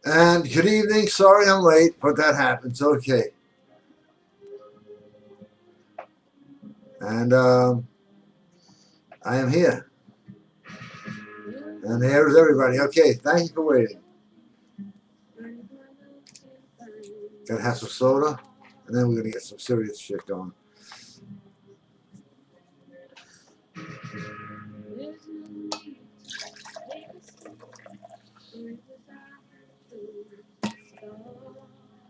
And good evening. Sorry I'm late, but that happens. Okay. And I am here. And here's everybody. Okay. Thank you for waiting. Gonna have some soda, and then we're gonna get some serious shit going.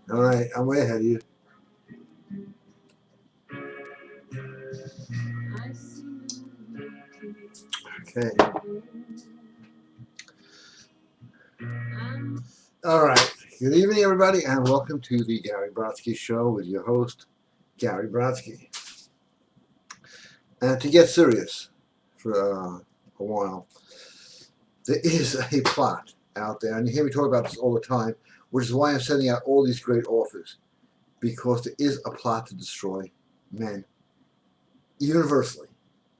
All right. I'm way ahead of you. Okay. All right. Good evening, everybody, and welcome to the Gary Brodsky Show with your host, Gary Brodsky. And to get serious for a while, there is a plot out there, and you hear me talk about this all the time, which is why I'm sending out all these great offers, because there is a plot to destroy men universally,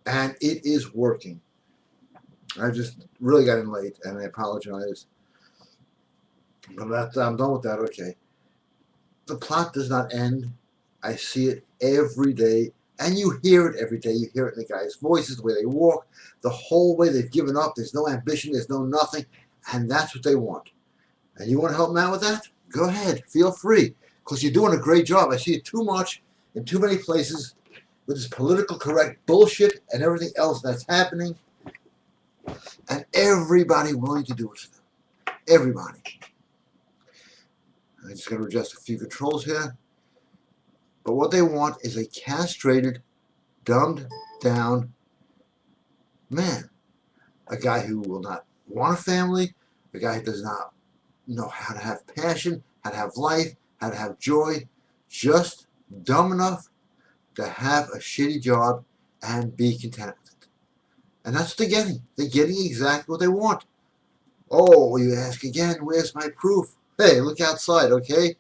and it is working. I just really got in late, and I apologize, but I'm done with that. Okay. The plot does not end. I see it every day, and you hear it every day. You hear it in the guys' voices, the way they walk, the whole way they've given up. There's no ambition, there's no nothing, and that's what they want. And you want to help them out with that? Go ahead, feel free, because you're doing a great job. I see it too much in too many places with this political correct bullshit and everything else that's happening, and everybody willing to do it for them. Everybody. I'm just going to adjust a few controls here. But what they want is a castrated, dumbed down man. A guy who will not want a family, a guy who does not know how to have passion, how to have life, how to have joy, just dumb enough to have a shitty job and be content with it. And that's what they're getting. They're getting exactly what they want. Oh, you ask again, where's my proof? Hey, look outside, okay?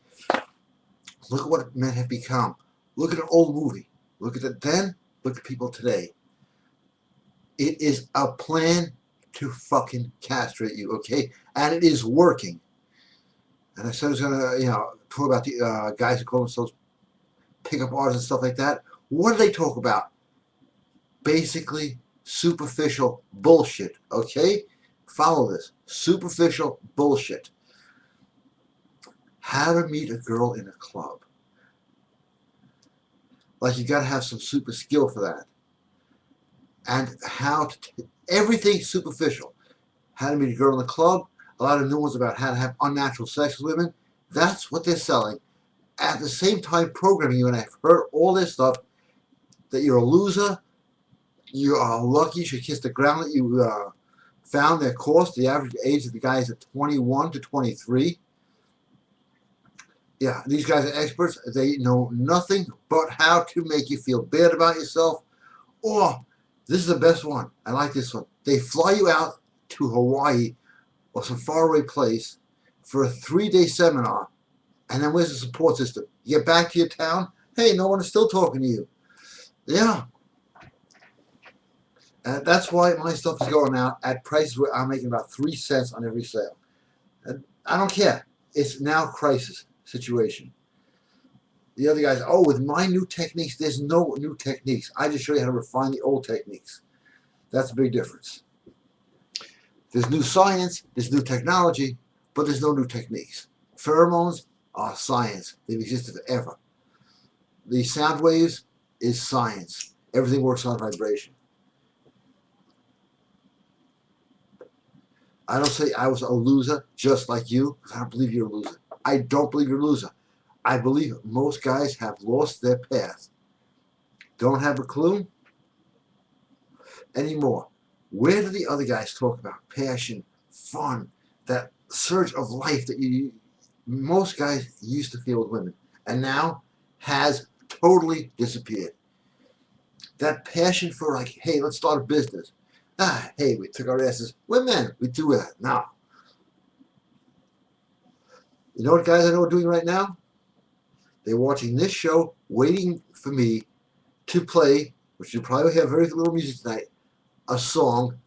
Look at what men have become. Look at an old movie. Look at it then. Look at people today. It is a plan to fucking castrate you, okay? And it is working. And I said I was going to, talk about the guys who call themselves pickup artists and stuff like that. What do they talk about? Basically, superficial bullshit, okay? Follow this. Superficial bullshit. How to meet a girl in a club. Like, you got to have some super skill for that. And how to, everything superficial. How to meet a girl in the club. A lot of new ones about how to have unnatural sex with women. That's what they're selling. At the same time, programming you, and I've heard all this stuff, that you're a loser, you are lucky you should kiss the ground that you found their course. The average age of the guy is at 21 to 23. Yeah, these guys are experts. They know nothing but how to make you feel bad about yourself. Or, this is the best one. I like this one. They fly you out to Hawaii or some faraway place for a 3-day seminar. And then where's the support system? You get back to your town, hey, no one is still talking to you. Yeah. And that's why my stuff is going out at prices where I'm making about 3 cents on every sale. And I don't care. It's now crisis situation. The other guys, oh, with my new techniques, there's no new techniques. I just show you how to refine the old techniques. That's a big difference. There's new science, there's new technology, but there's no new techniques. Pheromones are science. They've existed forever. The sound waves is science. Everything works on vibration. I don't say I was a loser just like you, because I don't believe you're a loser. I don't believe you're a loser. I believe most guys have lost their path. Don't have a clue anymore. Where do the other guys talk about passion, fun, that surge of life that most guys used to feel with women, and now has totally disappeared? That passion for, like, hey, let's start a business. Hey, we took our asses. We're men. We do that now. You know what guys I know are doing right now? They're watching this show, waiting for me to play, which you probably have very little music tonight, a song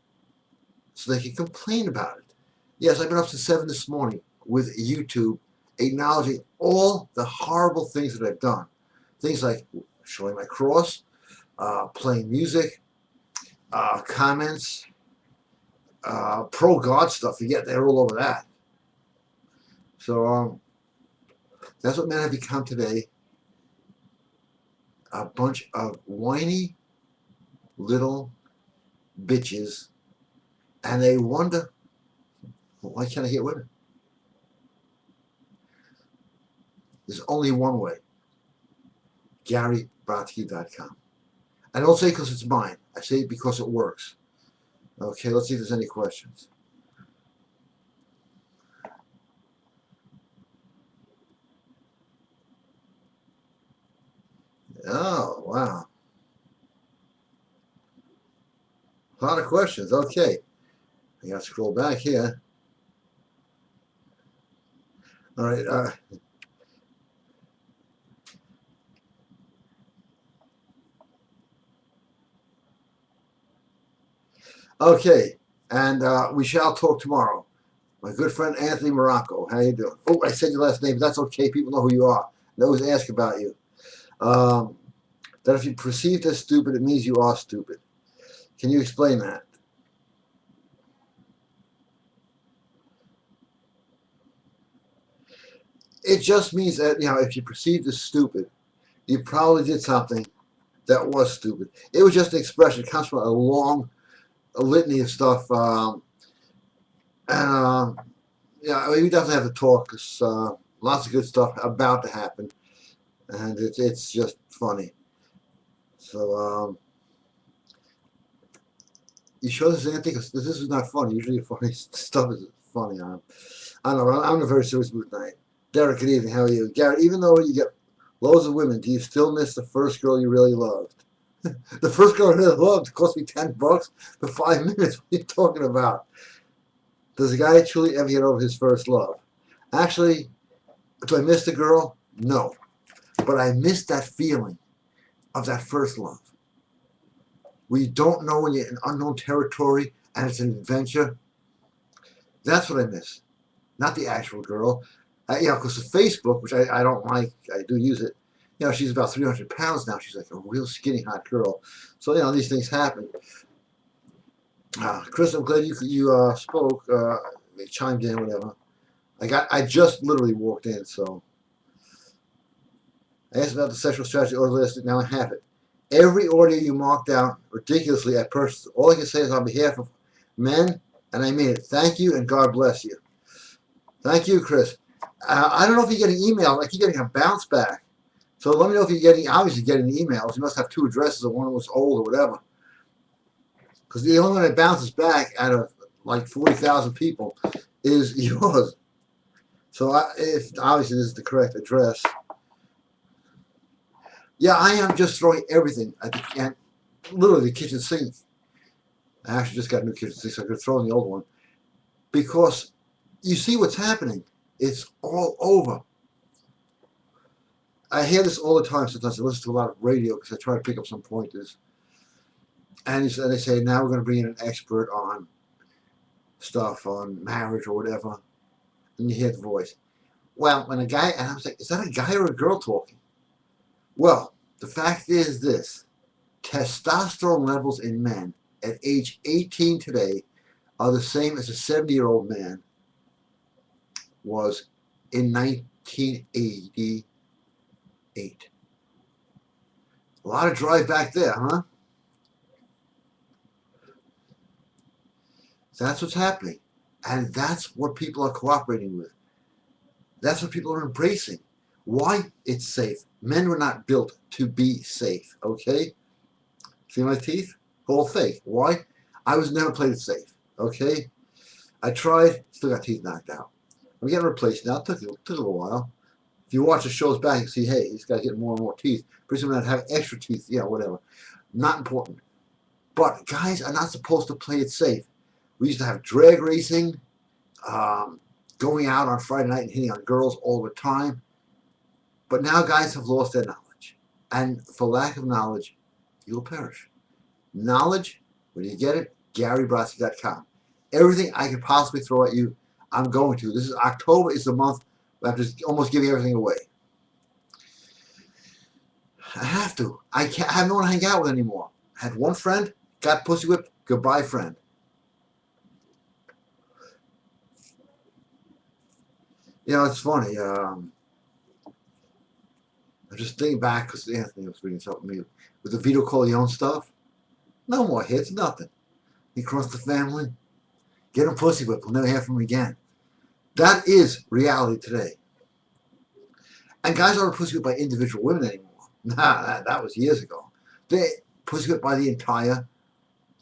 so they can complain about it. Yes, I've been up since 7 this morning with YouTube, acknowledging all the horrible things that I've done. Things like showing my cross, playing music, comments, pro-God stuff. You get they're all over that. So that's what men have become today. A bunch of whiny little bitches, and they wonder, well, why can't I get women? There's only one way. GaryBrodsky.com. I don't say it because it's mine. I say it because it works. Okay, let's see if there's any questions. Oh, wow. A lot of questions. Okay. I got to scroll back here. All right. Okay. And we shall talk tomorrow. My good friend Anthony Morocco. How you doing? Oh, I said your last name, but that's okay. People know who you are. They always ask about you. That if you perceived as stupid, it means you are stupid. Can you explain that? It just means that, if you perceived as stupid, you probably did something that was stupid. It was just an expression. It comes from a litany of stuff. We definitely have to talk because lots of good stuff about to happen, and it's just funny. So you sure this is anything? Because this is not funny. Usually, funny stuff is funny. I don't know. I'm in a very serious mood tonight. Derek, good evening. How are you, Gary? Even though you get loads of women, do you still miss the first girl you really loved? The first girl I really loved cost me $10 for 5 minutes. What are you talking about? Does a guy truly ever get over his first love? Actually, do I miss the girl? No. But I miss that feeling of that first love. Where you don't know when you're in unknown territory and it's an adventure. That's what I miss. Not the actual girl. Because of Facebook, which I don't like, I do use it. She's about 300 pounds now. She's like a real skinny, hot girl. So, these things happen. Chris, I'm glad you spoke, chimed in, whatever. I just literally walked in, so. I asked about the sexual strategy order list, now I have it. Every audio you marked out ridiculously, I purchased. All I can say is on behalf of men, and I mean it. Thank you, and God bless you. Thank you, Chris. I don't know if you're getting email. I keep getting a bounce back. So let me know if you're obviously getting emails. You must have two addresses, or one was old or whatever. Because the only one that bounces back out of like 40,000 people is yours. So if obviously this is the correct address. Yeah, I am just throwing everything at literally the kitchen sink. I actually just got a new kitchen sink, so I could throw in the old one. Because you see what's happening. It's all over. I hear this all the time. Sometimes I listen to a lot of radio because I try to pick up some pointers. And they say, now we're going to bring in an expert on stuff, on marriage or whatever. And you hear the voice. Well, when a guy, and I was like, is that a guy or a girl talking? Well, the fact is this. Testosterone levels in men at age 18 today are the same as a 70-year-old man was in 1988. A lot of drive back there, huh? That's what's happening. And that's what people are cooperating with. That's what people are embracing. Why? It's safe. Men were not built to be safe, okay? See my teeth? All fake. Why? I was never played it safe, okay? I tried, still got teeth knocked out. I'm getting replaced now. It took a little while. If you watch the shows back, you see, hey, this guy's getting more and more teeth. Pretty soon I'd have extra teeth, whatever. Not important. But guys are not supposed to play it safe. We used to have drag racing, going out on Friday night and hitting on girls all the time. But now guys have lost their knowledge. And for lack of knowledge, you'll perish. Knowledge, when you get it, GaryBrodsky.com. Everything I could possibly throw at you, I'm going to. This is October is the month where I'm just almost giving everything away. I have to. I have no one to hang out with anymore. I had one friend, got pussy whipped, goodbye friend. You know, it's funny. I'm just thinking back because Anthony was reading something me with the Vito Corleone stuff. No more hits, nothing. He crossed the family. Get him pussy whipped. We'll never hear from him again. That is reality today. And guys aren't pussy whipped by individual women anymore. Nah, that was years ago. They pussy whipped by the entire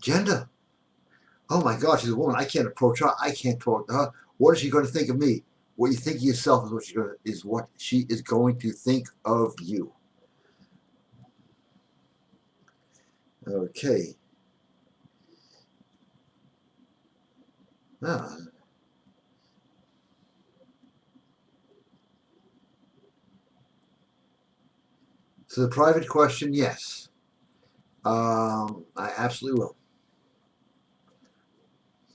gender. Oh my God, she's a woman. I can't approach her. I can't talk to her. What is she going to think of me? What you think of yourself is what she is going to think of you. Okay. Ah. So the private question, yes. I absolutely will.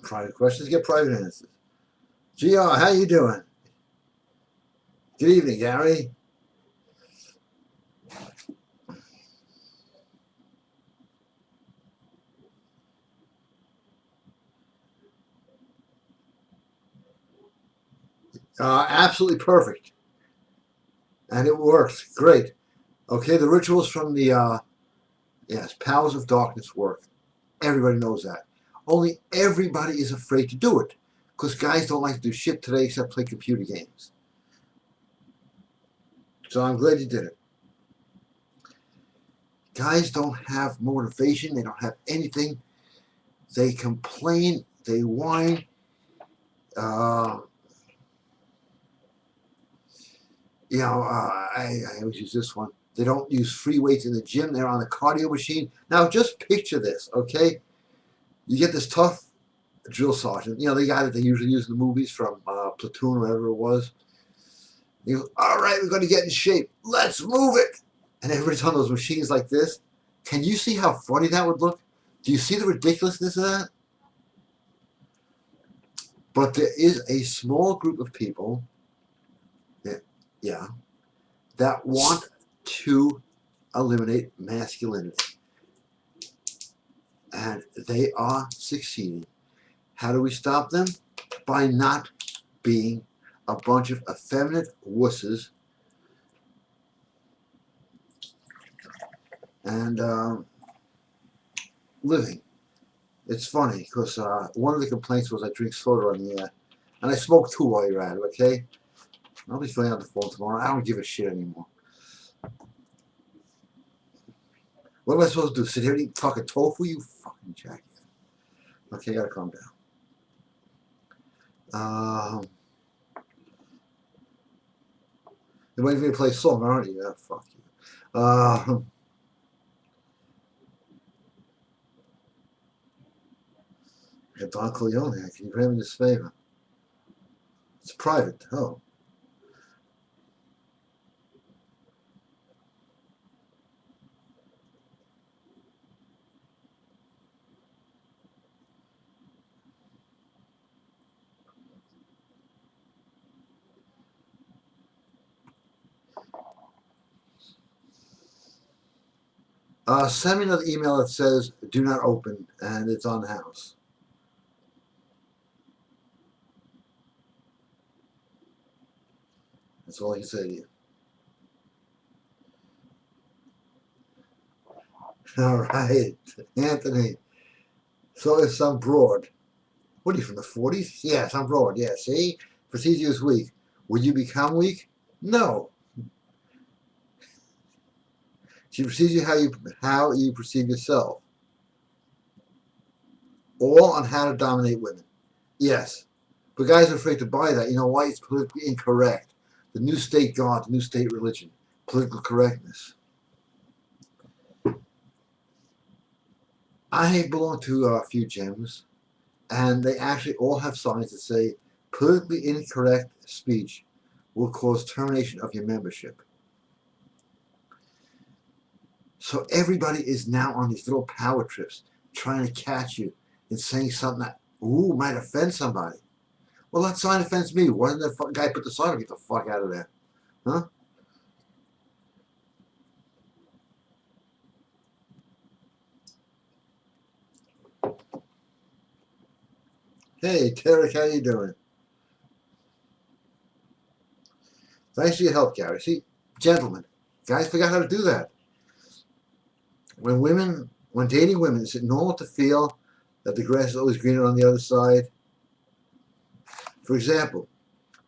Private questions get private answers. GR, how you doing? Good evening, Gary. Absolutely perfect. And it works. Great. Okay, the rituals from the, yes, powers of darkness work. Everybody knows that. Only everybody is afraid to do it. Because guys don't like to do shit today except play computer games. So I'm glad you did it. Guys don't have motivation. They don't have anything. They complain. They whine. I always use this one. They don't use free weights in the gym. They're on the cardio machine. Now, just picture this, okay? You get this tough drill sergeant, the guy that they usually use in the movies from Platoon or whatever it was. He goes, all right, we're going to get in shape. Let's move it. And everybody's on those machines like this. Can you see how funny that would look? Do you see the ridiculousness of that? But there is a small group of people that want to eliminate masculinity. And they are succeeding. How do we stop them? By not being a bunch of effeminate wusses and living. It's funny because one of the complaints was I drink soda on the air. And I smoke too while you're at it, okay? I'll be filling out the phone tomorrow. I don't give a shit anymore. What am I supposed to do? Sit here and eat fucking tofu? You fucking jackass. Okay, I gotta calm down. You're waiting for me to play a song, aren't you? Yeah, fuck you. Don Corleone here. Can you grant me this favor? It's private. Oh. Send me another email that says do not open and it's on the house. That's all I can say to you. All right, Anthony. So it's some broad. What are you from the 40s? Yes, I'm broad. Yeah, see? Procedure is weak. Will you become weak? No. She perceives you how you perceive yourself. All on how to dominate women. Yes. But guys are afraid to buy that. You know why? It's politically incorrect. The new state God, the new state religion. Political correctness. I belong to a few gyms, and they actually all have signs that say politically incorrect speech will cause termination of your membership. So everybody is now on these little power trips trying to catch you and saying something that might offend somebody. Well, that sign offends me. Why didn't that guy put the sign up? Get the fuck out of there. Huh? Hey, Tarek, how you doing? Thanks for your help, Gary. See, gentlemen, guys forgot how to do that. When dating women, is it normal to feel that the grass is always greener on the other side? For example,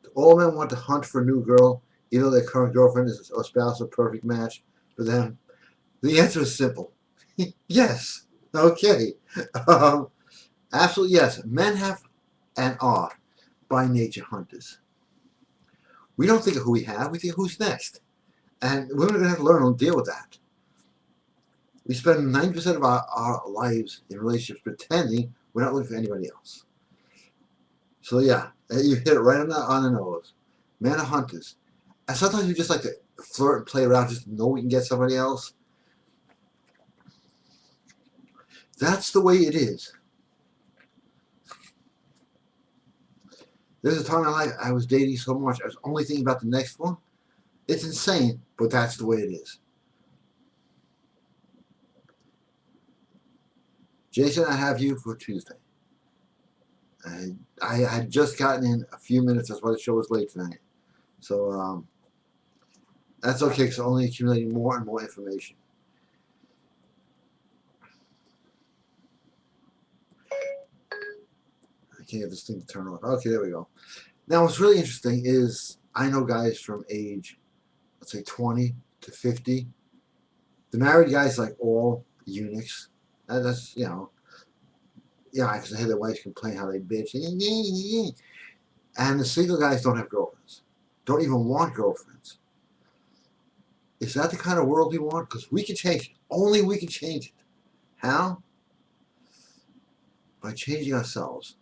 do all men want to hunt for a new girl, even though their current girlfriend or spouse is a perfect match for them? The answer is simple. Yes. Okay. Um, Absolutely yes. Men have and are, by nature, hunters. We don't think of who we have, we think of who's next. And women are going to have to learn to deal with that. We spend 90% of our lives in relationships pretending we're not looking for anybody else. So yeah, you hit it right on the nose. Men are hunters. And sometimes we just like to flirt and play around just to know we can get somebody else. That's the way it is. There's a time in my life I was dating so much, I was only thinking about the next one. It's insane, but that's the way it is. Jason, I have you for Tuesday. I had just gotten in a few minutes. That's why the show was late tonight. So that's okay because I'm only accumulating more and more information. I can't get this thing to turn off. Okay, there we go. Now, what's really interesting is I know guys from age, let's say 20 to 50. The married guys like all eunuchs. That's, yeah, because I hear their wives complain how they bitch. And the single guys don't have girlfriends. Don't even want girlfriends. Is that the kind of world we want? Because we can change it. Only we can change it. How? By changing ourselves.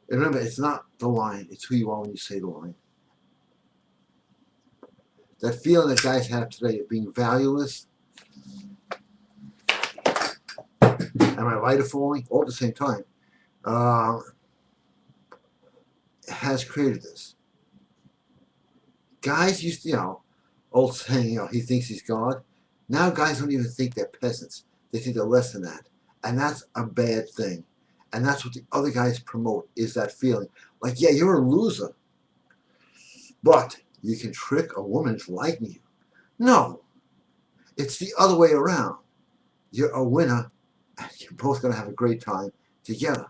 And remember, it's not the line. It's who you are when you say the line. That feeling that guys have today of being valueless and my lighter falling all at the same time has created this. Guys used to, old saying, he thinks he's God. Now guys don't even think they're peasants. They think they're less than that. And that's a bad thing. And that's what the other guys promote, is that feeling. Like, yeah, you're a loser. But you can trick a woman into liking you. No. It's the other way around. You're a winner, and you're both going to have a great time together.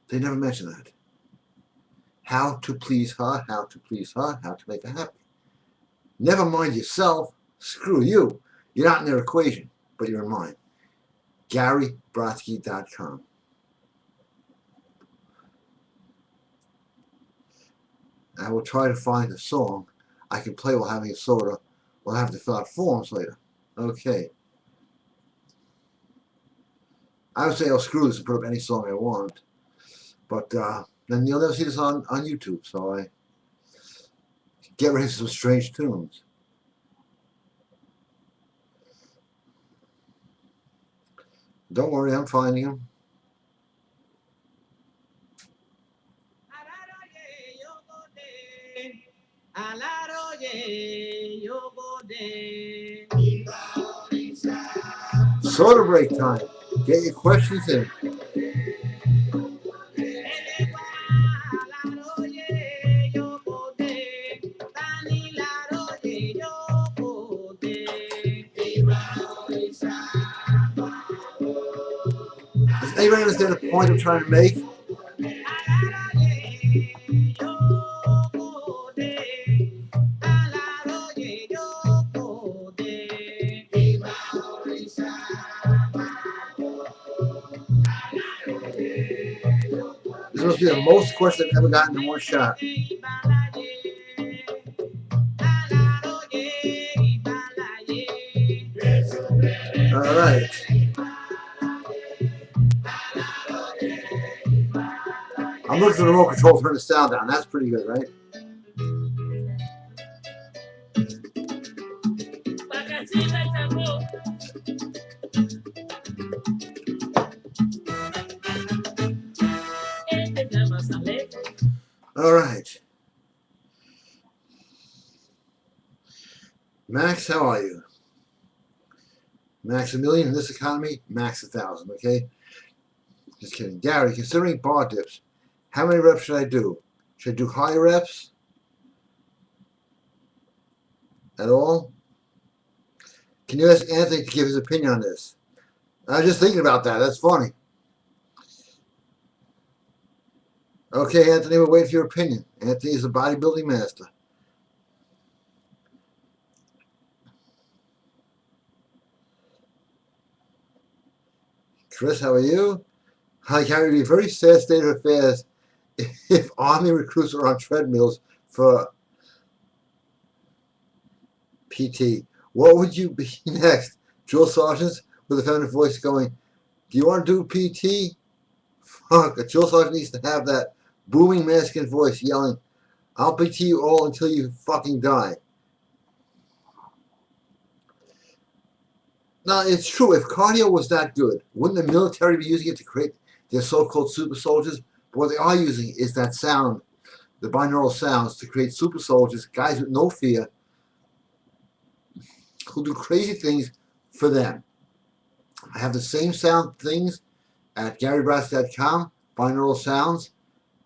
They never mention that. How to please her, how to please her, how to make her happy. Never mind yourself. Screw you. You're not in their equation, but you're in mine. GaryBrodsky.com. I will try to find a song I can play while having a soda. We'll have to fill out forms later. Okay. I would say I'll screw this and put up any song I want. But then you'll never see this on YouTube. So I get ready for some strange tunes. Don't worry, I'm finding them. Soda break time. Get your questions in. Does anybody understand the point I'm trying to make? This must be the most questions I've ever gotten in one shot. All right. I'm looking for the remote control to turn the sound down. That's pretty good, right? All right. Max, how are you? Max a million in this economy, max 1,000, okay? Just kidding. Gary, considering bar dips, how many reps should I do? Should I do high reps at all? Can you ask Anthony to give his opinion on this? I was just thinking about that. That's funny. Okay, Anthony, we're waiting for your opinion. Anthony is a bodybuilding master. Chris, how are you? Hi, Gary, it'd be a very sad state of affairs if Army recruits are on treadmills for PT. What would you be next? Drill sergeants with a feminine voice going, do you want to do PT? Fuck, a drill sergeant needs to have that booming masculine voice yelling, I'll PT you all until you fucking die. Now, it's true, if cardio was that good, wouldn't the military be using it to create their so-called super soldiers? But what they are using is that sound, the binaural sounds, to create super soldiers, guys with no fear, who do crazy things for them. I have the same sound things at GaryBrodsky.com, binaural sounds,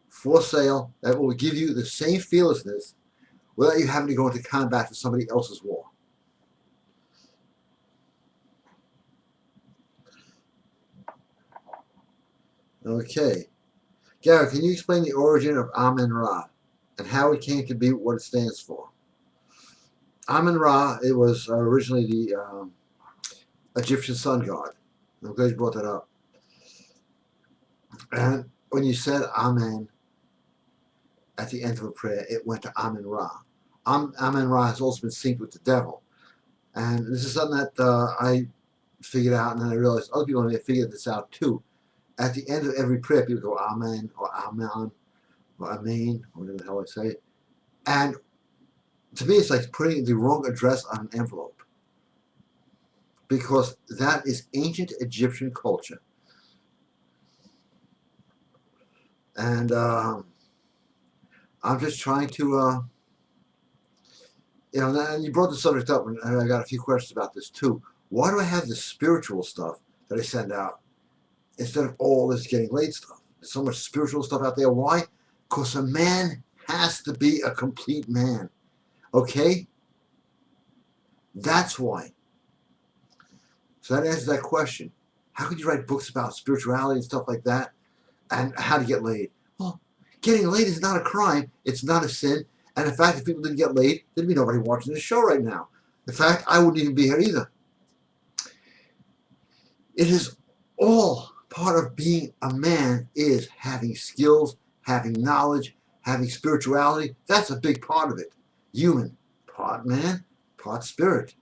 for sale, that will give you the same fearlessness without you having to go into combat for somebody else's war. Okay. Gary, can you explain the origin of Amen-Ra and how it came to be what it stands for? Amen-Ra, it was originally the Egyptian sun god. I'm glad you brought that up. And when you said Amen at the end of a prayer, it went to Amen-Ra. Amen-Ra has also been synced with the devil. And this is something that I figured out, and then I realized other people may have figured this out too. At the end of every prayer, people go Amen or Amen or Amen, or whatever the hell I say. And to me, it's like putting the wrong address on an envelope, because that is ancient Egyptian culture. And I'm just trying to, and you brought the subject up, and I got a few questions about this too. Why do I have the spiritual stuff that I send out instead of all this getting laid stuff? There's so much spiritual stuff out there. Why? Because a man has to be a complete man. Okay? That's why. So that answers that question. How could you write books about spirituality and stuff like that and how to get laid? Well, getting laid is not a crime. It's not a sin. And in fact, if people didn't get laid, there'd be nobody watching this show right now. In fact, I wouldn't even be here either. It is all part of being a man, is having skills, having knowledge, having spirituality. That's a big part of it. Human. Part man, part spirit,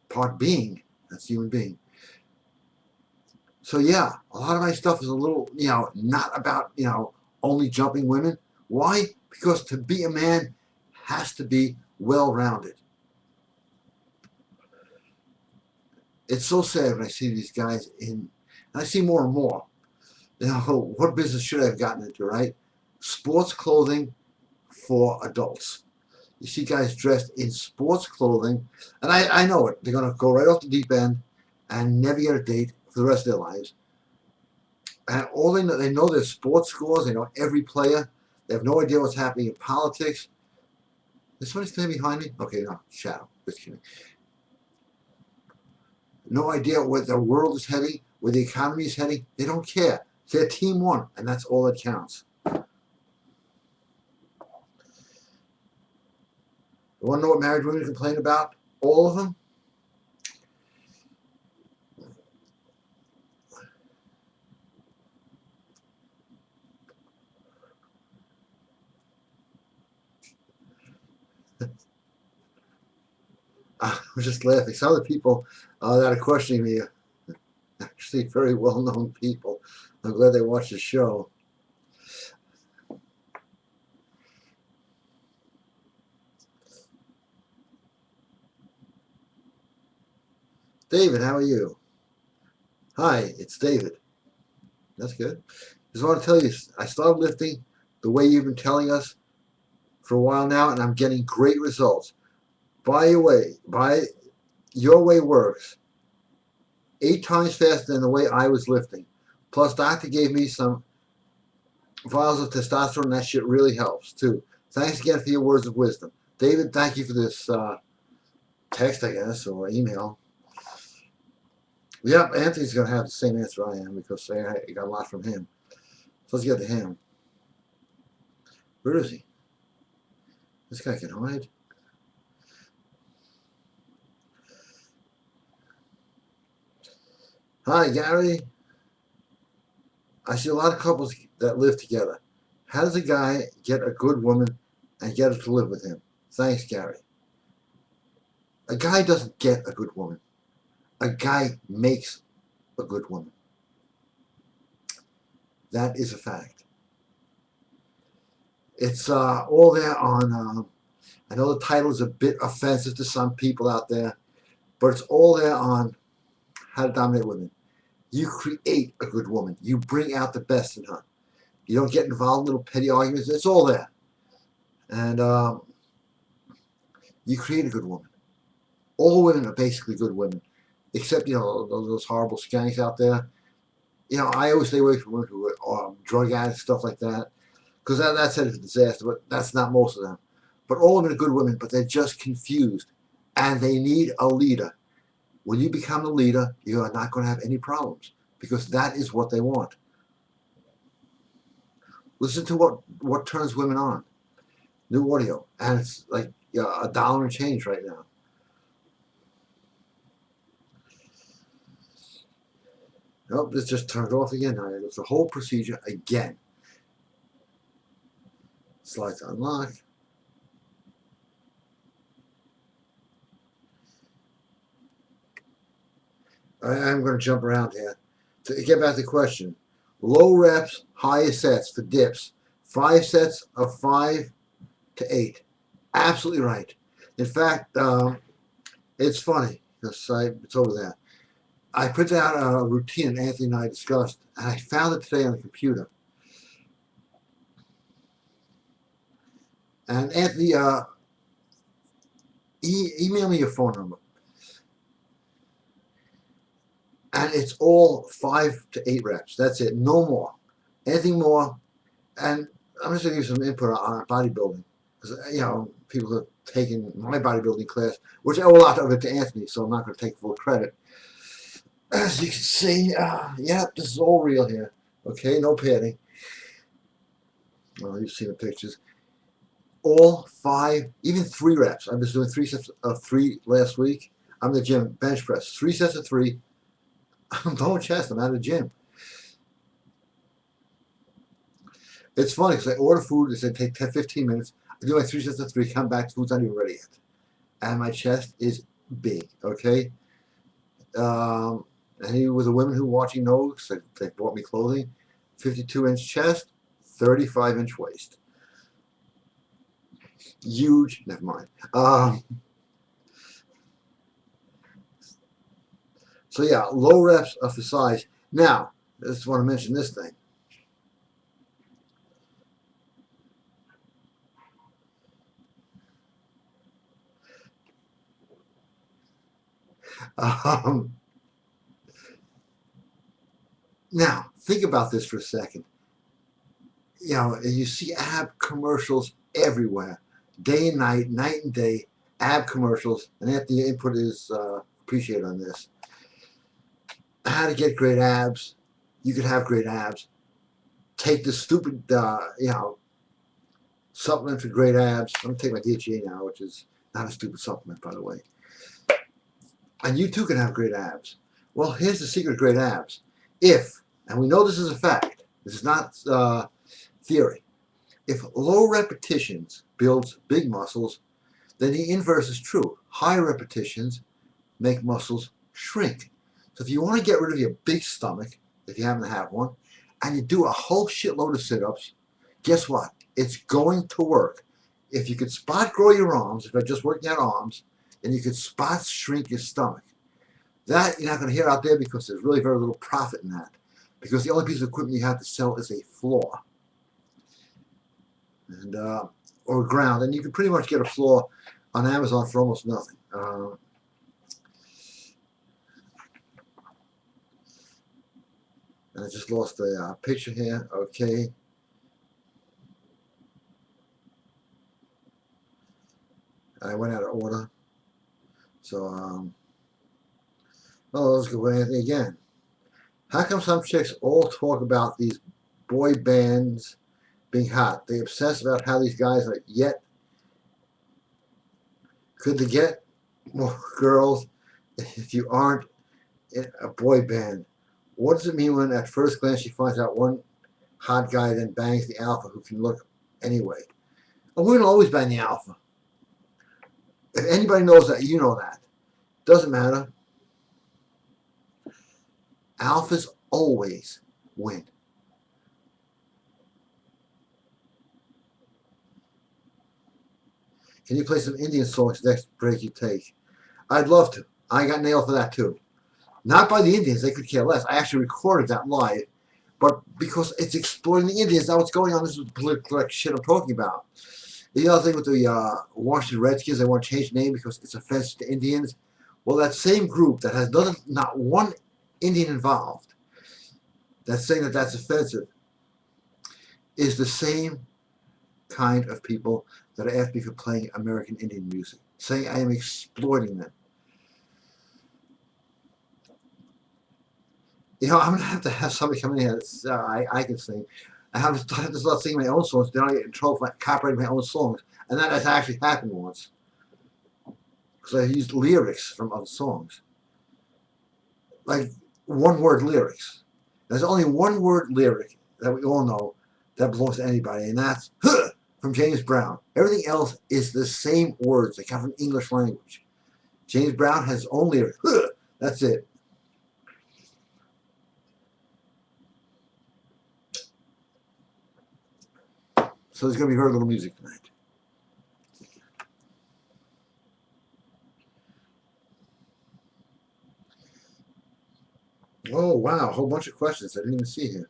part being. That's human being. So yeah, a lot of my stuff is a little, not about, only jumping women. Why? Because to be a man has to be well-rounded. It's so sad when I see these guys and I see more and more. What business should I have gotten into, right? Sports clothing for adults. You see guys dressed in sports clothing, and I know it. They're going to go right off the deep end and never get a date for the rest of their lives. And all they know their sports scores. They know every player. They have no idea what's happening in politics. Is somebody standing behind me? Okay, no, shadow. Just kidding. No idea where the world is heading, where the economy is heading. They don't care. Their team won, and that's all that counts. You want to know what married women complain about? All of them? I'm just laughing. Some of the people that are questioning me are actually very well-known people. I'm glad they watch the show. David, how are you? Hi, it's David. That's good. Just want to tell you, I started lifting the way you've been telling us for a while now, and I'm getting great results. By your way works 8 times faster than the way I was lifting. Plus, doctor gave me some vials of testosterone, and that shit really helps too. Thanks again for your words of wisdom. David, thank you for this text, I guess, or email. Yep, Anthony's going to have the same answer I am because I got a lot from him. So let's get to him. Where is he? This guy can hide. Hi, Gary. I see a lot of couples that live together. How does a guy get a good woman and get her to live with him? Thanks, Gary. A guy doesn't get a good woman. A guy makes a good woman. That is a fact. It's all there on, I know the title is a bit offensive to some people out there, but it's all there on How to Dominate Women. You create a good woman. You bring out the best in her. You don't get involved in little petty arguments. It's all there. And you create a good woman. All women are basically good women, except, those horrible skanks out there. I always stay away from women who are drug addicts, stuff like that, because that's a disaster, but that's not most of them. But all women are good women, but they're just confused, and they need a leader. When you become the leader, you are not going to have any problems, because that is what they want. Listen to what turns women on. New audio, and it's like $1 and change right now. Nope, this just turned off again. Now it's the whole procedure again. Slide to unlock. I'm going to jump around here. To get back to the question, low reps, higher sets for dips. 5 sets of 5 to 8. Absolutely right. In fact, it's funny because it's over there. I printed out a routine Anthony and I discussed, and I found it today on the computer. And Anthony, email me your phone number. And it's all 5 to 8 reps. That's it. No more. Anything more. And I'm just going to give you some input on bodybuilding. Because, people have taken my bodybuilding class, which I owe a lot of it to Anthony, so I'm not going to take full credit. As you can see, this is all real here. Okay, no padding. Well, you've seen the pictures. All 5, even 3 reps. I was doing 3 sets of 3 last week. I'm in the gym, bench press. 3 sets of 3. I'm done chest. I'm out of the gym. It's funny because I order food. It said take 10, 15 minutes. I do my 3 sets of 3. Come back. Food's not even ready yet, and my chest is big. Okay. Any with the women who are watching know because they bought me clothing. 52-inch chest, 35-inch waist. Huge. Never mind. So yeah, low reps of the size. Now, I just want to mention this thing. Now, think about this for a second. You see ab commercials everywhere, day and night, night and day, ab commercials, and Anthony, your input is appreciated on this. How to get great abs. You could have great abs. Take the stupid, supplement for great abs. I'm going to take my DHEA now, which is not a stupid supplement, by the way. And you too can have great abs. Well, here's the secret of great abs. And we know this is a fact, this is not theory. If low repetitions builds big muscles, then the inverse is true. High repetitions make muscles shrink. So if you want to get rid of your big stomach, if you happen to have one, and you do a whole shitload of sit-ups, guess what? It's going to work. If you could spot grow your arms, if you're just working out arms, then you could spot shrink your stomach. That you're not going to hear out there because there's really very little profit in that. Because the only piece of equipment you have to sell is a floor. And or ground, and you can pretty much get a floor on Amazon for almost nothing. And I just lost the picture here. Okay. I went out of order. So, oh, let's go with Anthony again. How come some chicks all talk about these boy bands being hot? They obsess about how these guys are yet. Could they get more girls if you aren't in a boy band? What does it mean when at first glance she finds out one hot guy then bangs the alpha who can look anyway? A women always bang the alpha. If anybody knows that, you know that. Doesn't matter. Alphas always win. Can you play some Indian songs next break you take? I'd love to. I got nailed for that too. Not by the Indians, they could care less. I actually recorded that live, but because it's exploiting the Indians, now what's going on, this is the political shit I'm talking about. The other thing with the Washington Redskins, they want to change the name because it's offensive to Indians. Well, that same group that has not one Indian involved, that's saying that that's offensive, is the same kind of people that are after me for playing American Indian music, saying I am exploiting them. You know, I'm going to have somebody come in here I can sing. I have to start singing my own songs, then I get in trouble for copyrighting my own songs. And that has actually happened once. Because I used lyrics from other songs. Like one-word lyrics. There's only one word lyric that we all know that belongs to anybody, and that's huh, from James Brown. Everything else is the same words. They come from English language. James Brown has his own lyric. Huh, that's it. So there's going to be very little music tonight. Oh, wow. A whole bunch of questions I didn't even see here.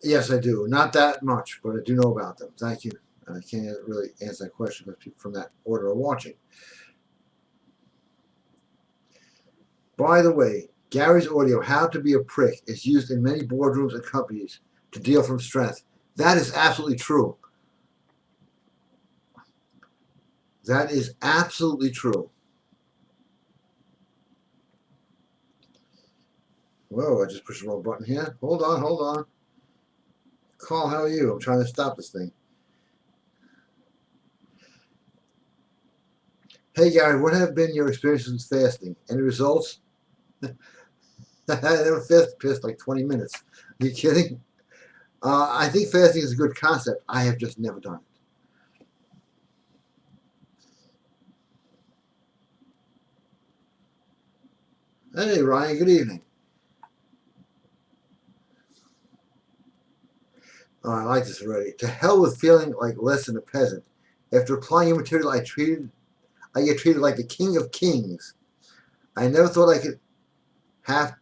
Yes, I do. Not that much, but I do know about them. Thank you. I can't really answer that question because people from that order are watching. By the way, Gary's audio, How to Be a Prick, is used in many boardrooms and companies to deal from strength. That is absolutely true. That is absolutely true. Whoa, I just pushed the wrong button here. Hold on, hold on. Carl, how are you? I'm trying to stop this thing. Hey, Gary, what have been your experiences with fasting? Any results? I never fasted like 20 minutes. Are you kidding? I think fasting is a good concept. I have just never done it. Hey, Ryan, good evening. Oh, I like this already. To hell with feeling like less than a peasant. After applying your material, I get treated like the king of kings. I never thought I could have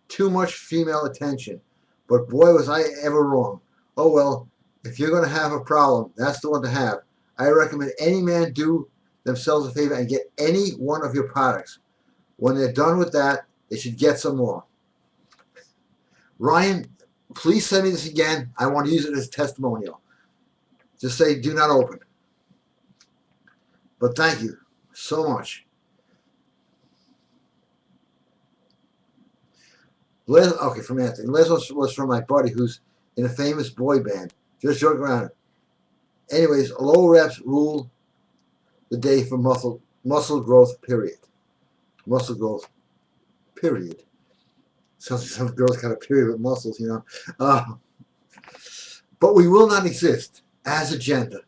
too much female attention, but boy was I ever wrong. Oh well, if you're going to have a problem, that's the one to have. I recommend any man do themselves a favor and get any one of your products. When they're done with that, they should get some more. Ryan, please send me this again. I want to use it as a testimonial. Just say do not open. But thank you so much. Okay, from Anthony. Les was from my buddy who's in a famous boy band. Just joking around. Anyways, low reps rule the day for muscle growth, period. Muscle growth, period. Sounds like some girls got a period with muscles, you know. But we will not exist as a gender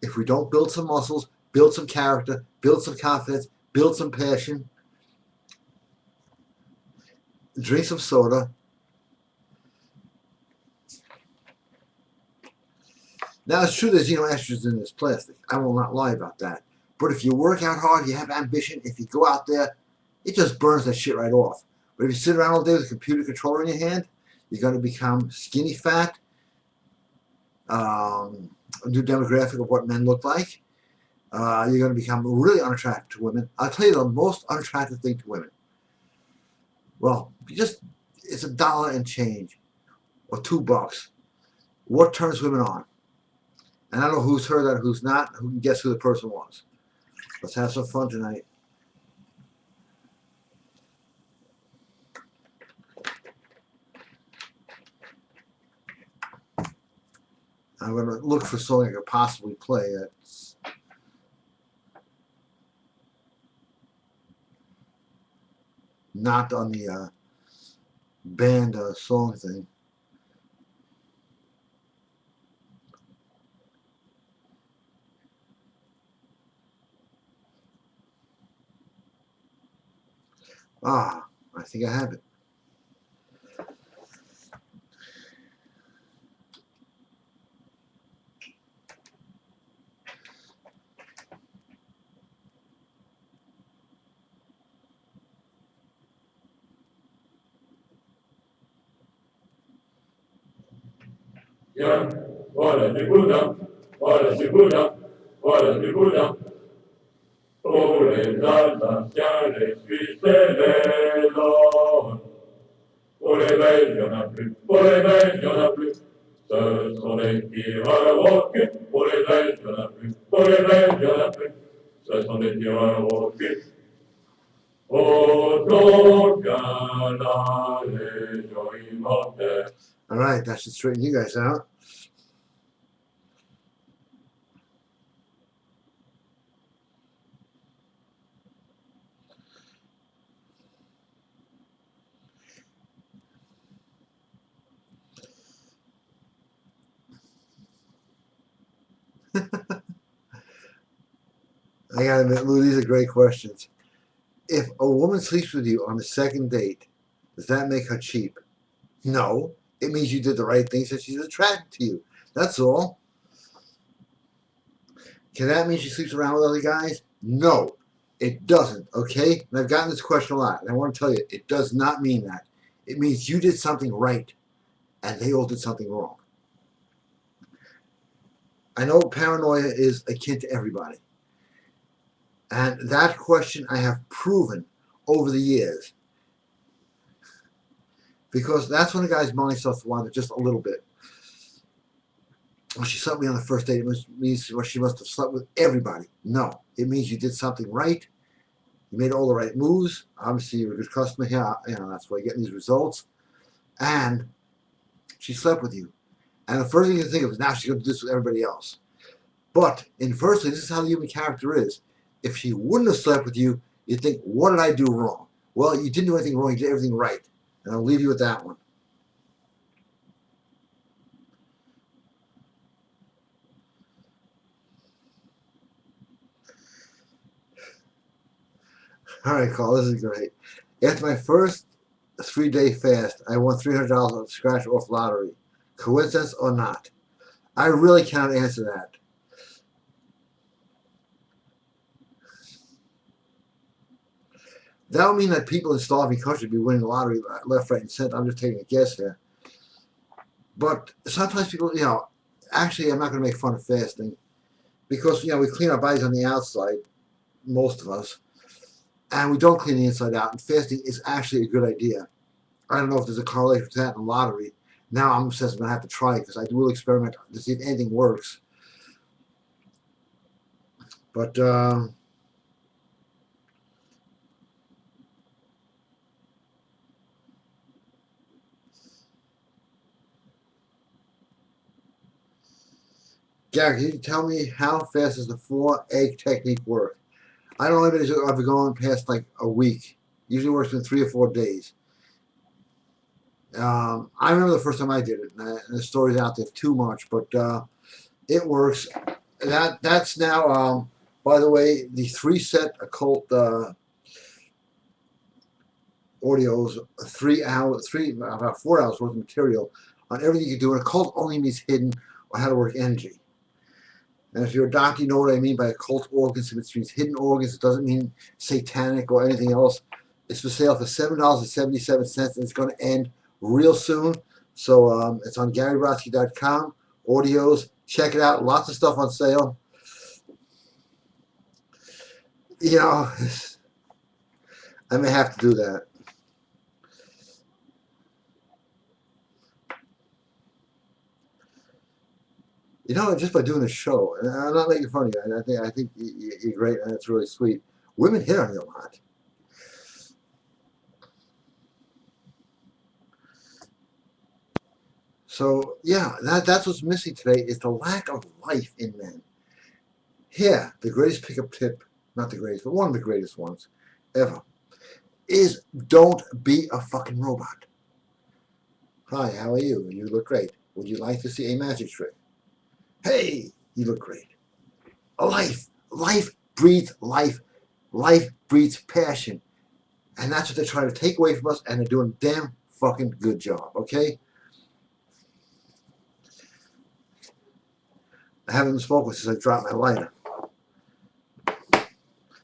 if we don't build some muscles, build some character, build some confidence, build some passion, drink some soda. Now, it's true there's estrogen in this plastic. I will not lie about that. But if you work out hard, you have ambition, if you go out there, it just burns that shit right off. But if you sit around all day with a computer controller in your hand, you're going to become skinny fat, a new demographic of what men look like. You're going to become really unattractive to women. I'll tell you the most unattractive thing to women. Well, it's $1 and change, or $2. What turns women on? And I don't know who's heard that, who's not, who can guess who the person was. Let's have some fun tonight. I'm going to look for something I could possibly play. That's not on the band song thing. Ah, I think I have it. Yeah, voilà du boudin, voilà du boudin, voilà du boudin. Pour les Alsaciens, les Suisses et les Lorrains. Pour les Belges, il n'y en a plus, pour les Belges, il n'y en a plus. Ce sont des tireurs au cul. Pour les Belges, il n'y en a plus, pour les Belges, il n'y en a plus. Ce sont des tireurs au cul. Autant qu'à la Légion immortelle. All right, that should straighten you guys out. I gotta admit, Lou, these are great questions. If a woman sleeps with you on the second date, does that make her cheap? No. It means you did the right things that she's attracted to you. That's all. Can that mean she sleeps around with other guys? No. It doesn't, okay? And I've gotten this question a lot, and I want to tell you, it does not mean that. It means you did something right, and they all did something wrong. I know paranoia is akin to everybody. And that question I have proven over the years. Because that's when a guy's mind starts to wander just a little bit. Well, she slept with me on the first date. It means she must have slept with everybody. No. It means you did something right. You made all the right moves. Obviously, you're a good customer here. That's why you're getting these results. And she slept with you. And the first thing you think of is now she's going to do this with everybody else. But inversely, this is how the human character is. If she wouldn't have slept with you, you'd think, what did I do wrong? Well, you didn't do anything wrong. You did everything right. And I'll leave you with that one. All right, Carl, this is great. After my first 3-day fast, I won $300 on scratch off lottery. Coincidence or not? I really cannot answer that. That would mean that people in starving countries would be winning the lottery left, right, and center. I'm just taking a guess here. But sometimes people, actually, I'm not going to make fun of fasting because, we clean our bodies on the outside, most of us, and we don't clean the inside out. And fasting is actually a good idea. I don't know if there's a correlation with that in the lottery. Now I'm obsessed. I'm going to have to try it because I will experiment to see if anything works. But Gary, can you tell me how fast does the 4-egg technique work? I don't know if it's ever gone past like a week. Usually works in 3 or 4 days. I remember the first time I did it, and the story's out there too much, but it works. That's now, by the way, the 3-set occult audios, about 4 hours worth of material on everything you do. And occult only means hidden or how to work energy. And if you're a doctor, you know what I mean by occult organs. If it means hidden organs, it doesn't mean satanic or anything else. It's for sale for $7.77, and it's going to end real soon. So it's on GaryBrodsky.com. Audios, check it out. Lots of stuff on sale. You know, I may have to do that. You know, just by doing the show, and I'm not making fun of you. I think you're great, and it's really sweet. Women hit on you a lot. So yeah, that's what's missing today is the lack of life in men. Here, the greatest pickup tip, not the greatest, but one of the greatest ones ever, is don't be a fucking robot. Hi, how are you? You look great. Would you like to see a magic trick? Hey, you look great. A life. Life breeds life. Life breeds passion. And that's what they're trying to take away from us, and they're doing a damn fucking good job, okay? I haven't spoken since I dropped my lighter.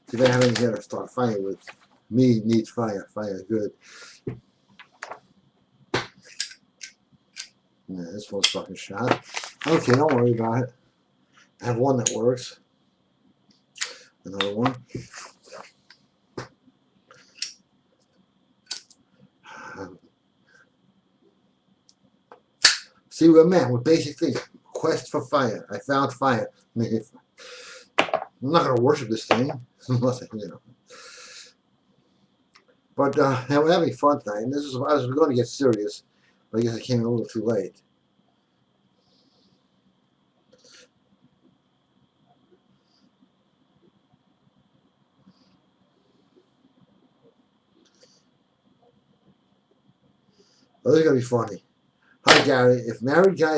See if I have anything here to start fire with. Me needs fire. Fire is good. Yeah, this one's fucking shot. Okay, don't worry about it. I have one that works. Another one. See, we're men. We're basic things. Quest for fire. I found fire. I'm not going to worship this thing. Unless I, you know. But yeah, we're having fun tonight. And I was going to get serious, but I guess I came in a little too late. Oh, this is going to be funny. Hi, Gary. If a married guy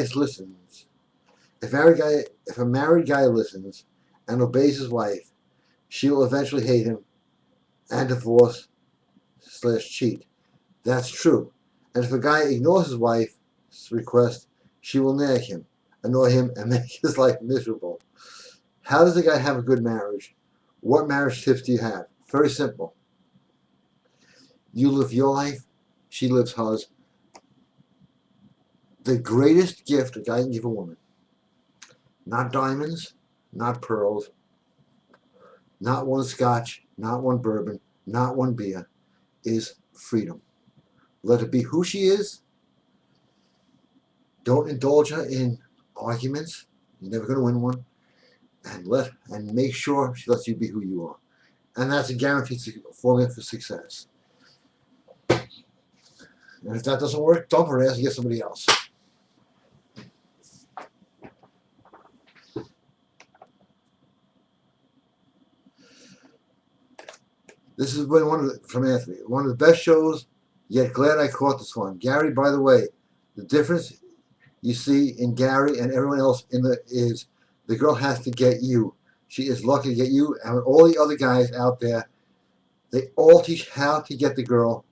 listens and obeys his wife, she will eventually hate him and divorce/cheat. That's true. And if a guy ignores his wife's request, she will nag him, annoy him, and make his life miserable. How does a guy have a good marriage? What marriage tips do you have? Very simple. You live your life, she lives hers. The greatest gift a guy can give a woman, not diamonds, not pearls, not one scotch, not one bourbon, not one beer, is freedom. Let her be who she is. Don't indulge her in arguments. You're never going to win one. And make sure she lets you be who you are. And that's a guaranteed formula for success. And if that doesn't work, dump her ass and get somebody else. This has been from Anthony, one of the best shows, yet glad I caught this one. Gary, by the way, the difference you see in Gary and everyone else is the girl has to get you. She is lucky to get you, and all the other guys out there, they all teach how to get the girl.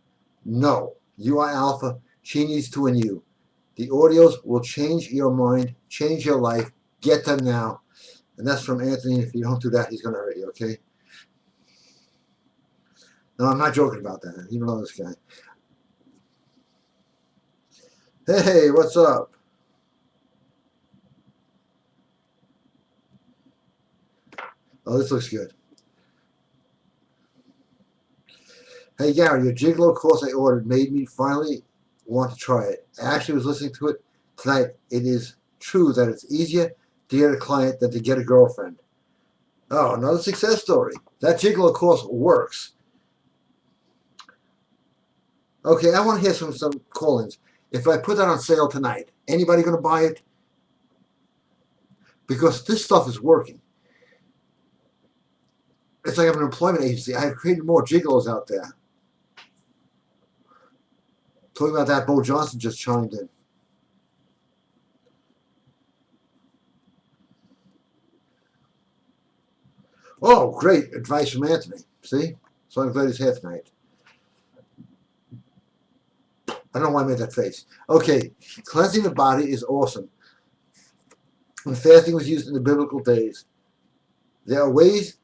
No, you are alpha. She needs to win you. The audios will change your mind, change your life. Get them now. And that's from Anthony. If you don't do that, he's going to hurt you, okay? No, I'm not joking about that. You don't know this guy. Hey, what's up? Oh, this looks good. Hey, Gary, your Gigolo course I ordered made me finally want to try it. I actually was listening to it tonight. It is true that it's easier to get a client than to get a girlfriend. Oh, another success story. That Gigolo course works. Okay, I want to hear some call-ins. If I put that on sale tonight, anybody going to buy it? Because this stuff is working. It's like I have an employment agency. I have created more gigolos out there. Talking about that, Bo Johnson just chimed in. Oh, great advice from Anthony. See? So I'm glad he's here tonight. I don't know why I made that face. Okay, cleansing the body is awesome. When fasting was used in the biblical days, there are ways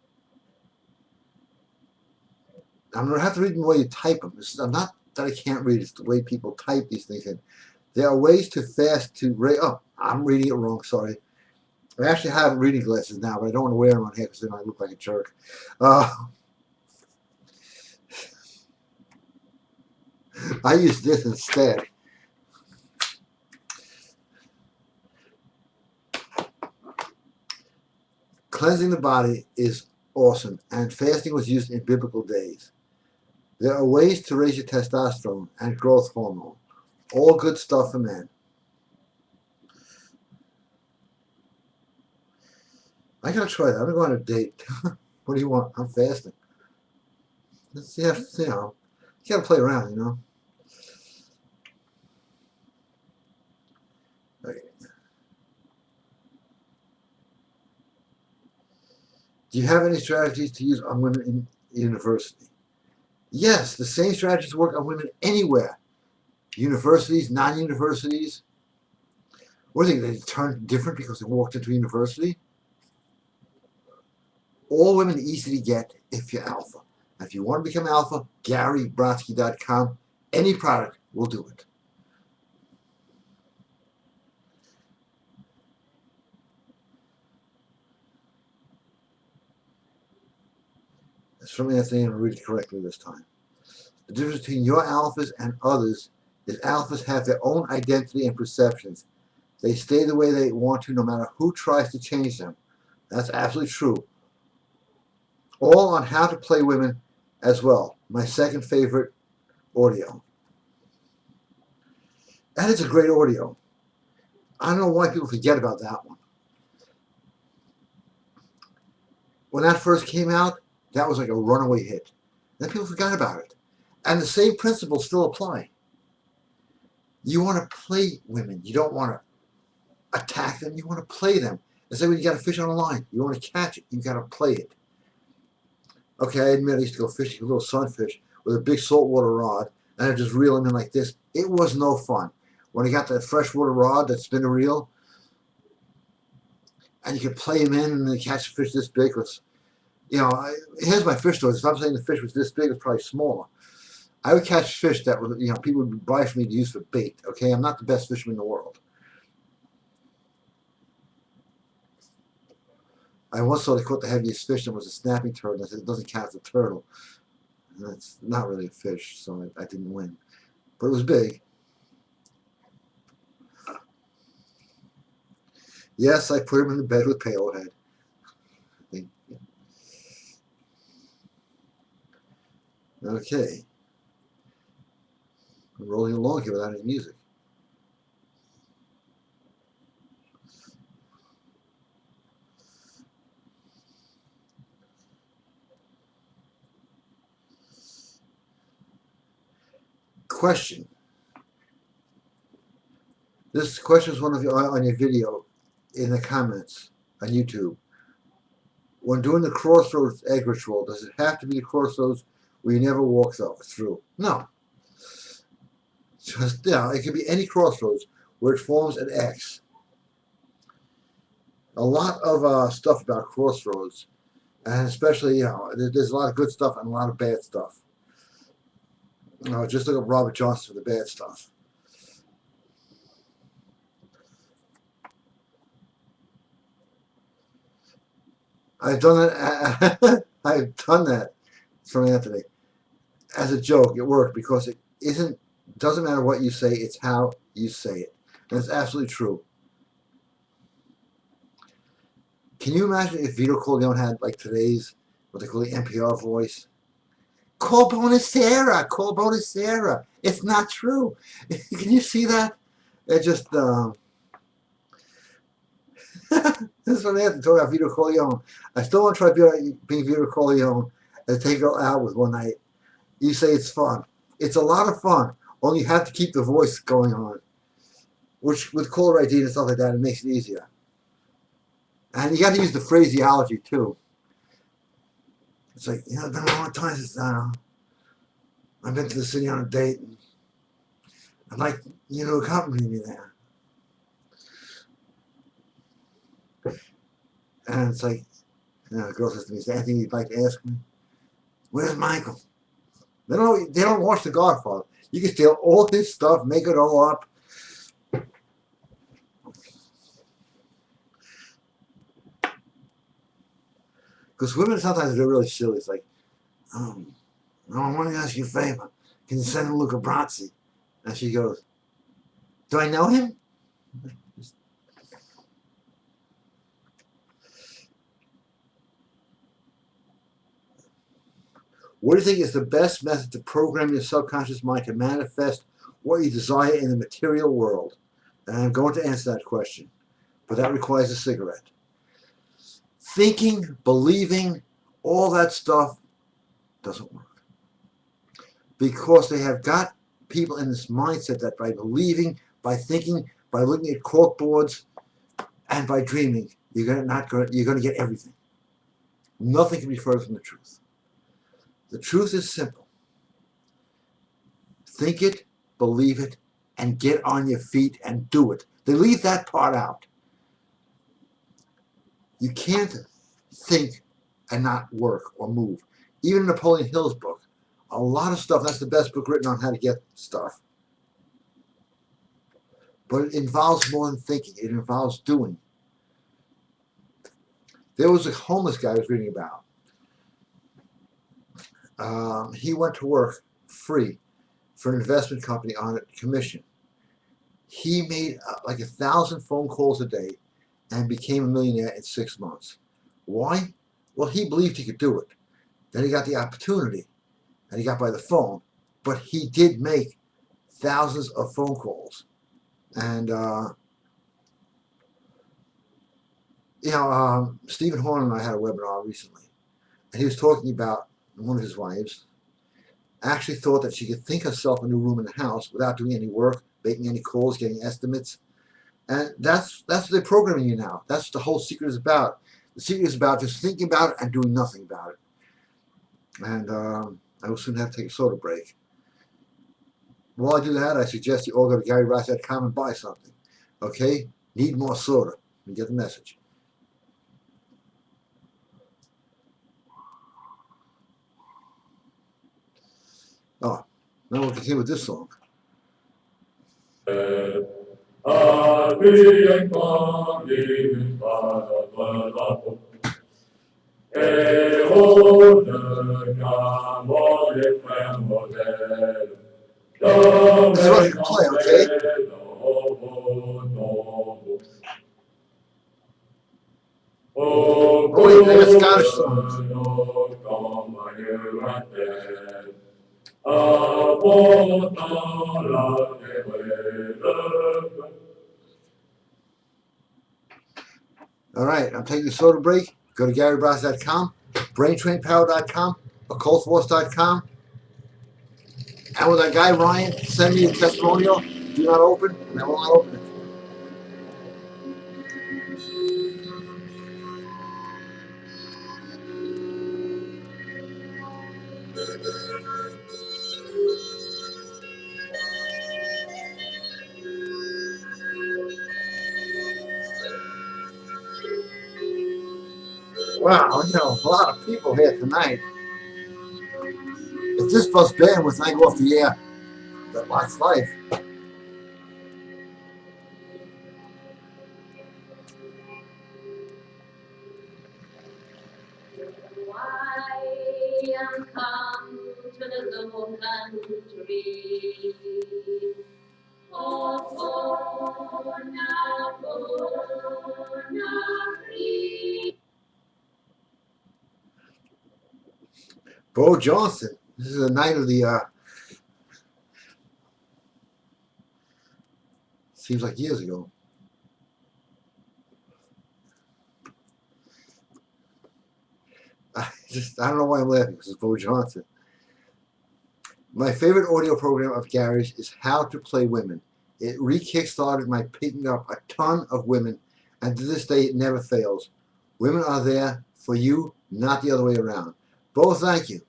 I'm going to have to read them the way you type them. This is not that I can't read, it's the way people type these things in. There are ways to fast to oh, I'm reading it wrong, sorry. I actually have reading glasses now, but I don't want to wear them on here because then I look like a jerk. I use this instead. Cleansing the body is awesome, and fasting was used in biblical days. There are ways to raise your testosterone and growth hormone. All good stuff for men. I gotta try that. I'm gonna go on a date. What do you want? I'm fasting. Yeah, you know, you gotta play around, you know. Okay. Do you have any strategies to use on women in university? Yes, the same strategies work on women anywhere. Universities, non-universities. What do you think? They turn different because they walked into university? All women easy to get if you're alpha. And if you want to become alpha, GaryBrodsky.com. Any product will do it. That's from Anthony, and I'll read it correctly this time. The difference between your alphas and others is alphas have their own identity and perceptions. They stay the way they want to no matter who tries to change them. That's absolutely true. All on how to play women as well. My second favorite audio. That is a great audio. I don't know why people forget about that one. When that first came out, that was like a runaway hit. Then people forgot about it. And the same principles still apply. You want to play women. You don't want to attack them. You want to play them. It's like when you got a fish on a line. You want to catch it. You got to play it. Okay, I admit I used to go fishing with a little sunfish with a big saltwater rod, and I'd just reel them in like this. It was no fun. When I got that freshwater rod, that spinner reel, and you could play them in and catch a fish this big. Here's my fish stories. If I'm saying the fish was this big, it's probably smaller. I would catch fish that were, people would buy for me to use for bait. Okay, I'm not the best fisherman in the world. I once thought I caught the heaviest fish and it was a snapping turtle. I said, it doesn't count as a turtle. And that's not really a fish, so I didn't win. But it was big. Yes, I put him in the bed with Palehead. Okay. I'm rolling along here without any music. Question. This question is one of you on your video in the comments on YouTube. When doing the crossroads egg ritual, does it have to be the crossroads where you never walk through? No. Just, it could be any crossroads where it forms an X. A lot of stuff about crossroads, and especially, there's a lot of good stuff and a lot of bad stuff. Just look up Robert Johnson for the bad stuff. I've done that. I've done that from Anthony as a joke. It worked because it doesn't matter what you say. It's how you say it, and it's absolutely true. Can you imagine if Vito Corleone had like today's what they call the NPR voice? Call Bonacera, call Bonacera. It's not true. Can you see that? It just this is what I have to talk about Vito Corleone. I still want to try being Vito Corleone and take her out with one night. You say it's fun. It's a lot of fun. Only you have to keep the voice going on. Which with caller ID and stuff like that, it makes it easier. And you got to use the phraseology too. It's like, it's been a long time since I've been to the city on a date. And I'd like you to accompany me there. And it's like, the girl says to me, is there anything you'd like to ask me? Where's Michael? They don't watch The Godfather. You can steal all his stuff, make it all up. Because women sometimes they're really silly. It's like, no, I want to ask you a favor. Can you send Luca Brodsky? And she goes, do I know him? What do you think is the best method to program your subconscious mind to manifest what you desire in the material world? And I'm going to answer that question, but that requires a cigarette. Thinking, believing, all that stuff doesn't work. Because they have got people in this mindset that by believing, by thinking, by looking at corkboards, and by dreaming, you're going to get everything. Nothing can be further from the truth. The truth is simple. Think it, believe it, and get on your feet and do it. They leave that part out. You can't think and not work or move. Even Napoleon Hill's book, a lot of stuff, that's the best book written on how to get stuff. But it involves more than thinking. It involves doing. There was a homeless guy I was reading about. He went to work free for an investment company on a commission. He made like 1,000 phone calls a day and became a millionaire in 6 months. Why? Well, he believed he could do it. Then he got the opportunity and he got by the phone, but he did make thousands of phone calls. And, Stephen Horn and I had a webinar recently, and he was talking about one of his wives actually thought that she could think herself a new room in the house without doing any work, making any calls, getting estimates. And that's what they're programming you now. That's what the whole secret is about. The secret is about just thinking about it and doing nothing about it. And I will soon have to take a soda break. While I do that, I suggest you all go to GaryRice.com and buy something. Okay? Need more soda. You get the message. Oh, now we'll continue with this song. This is what you can play, okay? Oh wait, I got Scottish songs. All right, I'm taking a soda break. Go to GaryBrods.com, BrainTrainPower.com, OccultForce.com. And with that guy Ryan, send me a testimonial. Do not open, and I will not open it. Wow, a lot of people here tonight. If this bus band was I go off the air, that's life. I am come to the low country. Oh, Bo Johnson. This is the night of the, seems like years ago. I don't know why I'm laughing, because it's Bo Johnson. My favorite audio program of Gary's is How to Play Women. It re-kickstarted my picking up a ton of women, and to this day it never fails. Women are there for you, not the other way around. Bo, thank you.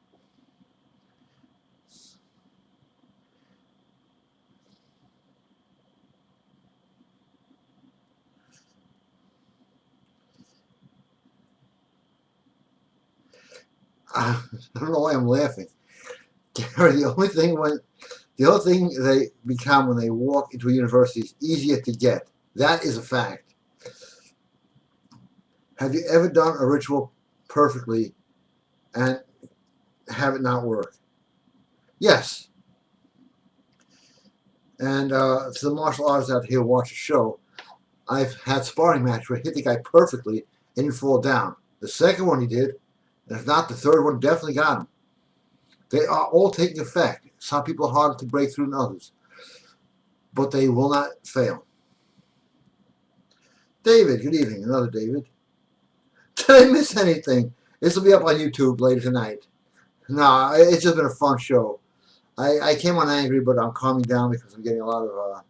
I don't know why I'm laughing. The only thing they become when they walk into a university is easier to get. That is a fact. Have you ever done a ritual perfectly and have it not work? Yes. And to the martial artists out here watch a show, I've had sparring match where I hit the guy perfectly and didn't fall down. The second one he did, and if not, the third one definitely got him. They are all taking effect. Some people are harder to break through than others, but they will not fail. David, good evening. Another David. Did I miss anything? This will be up on YouTube later tonight. No, it's just been a fun show. I came on angry, but I'm calming down because I'm getting a lot of.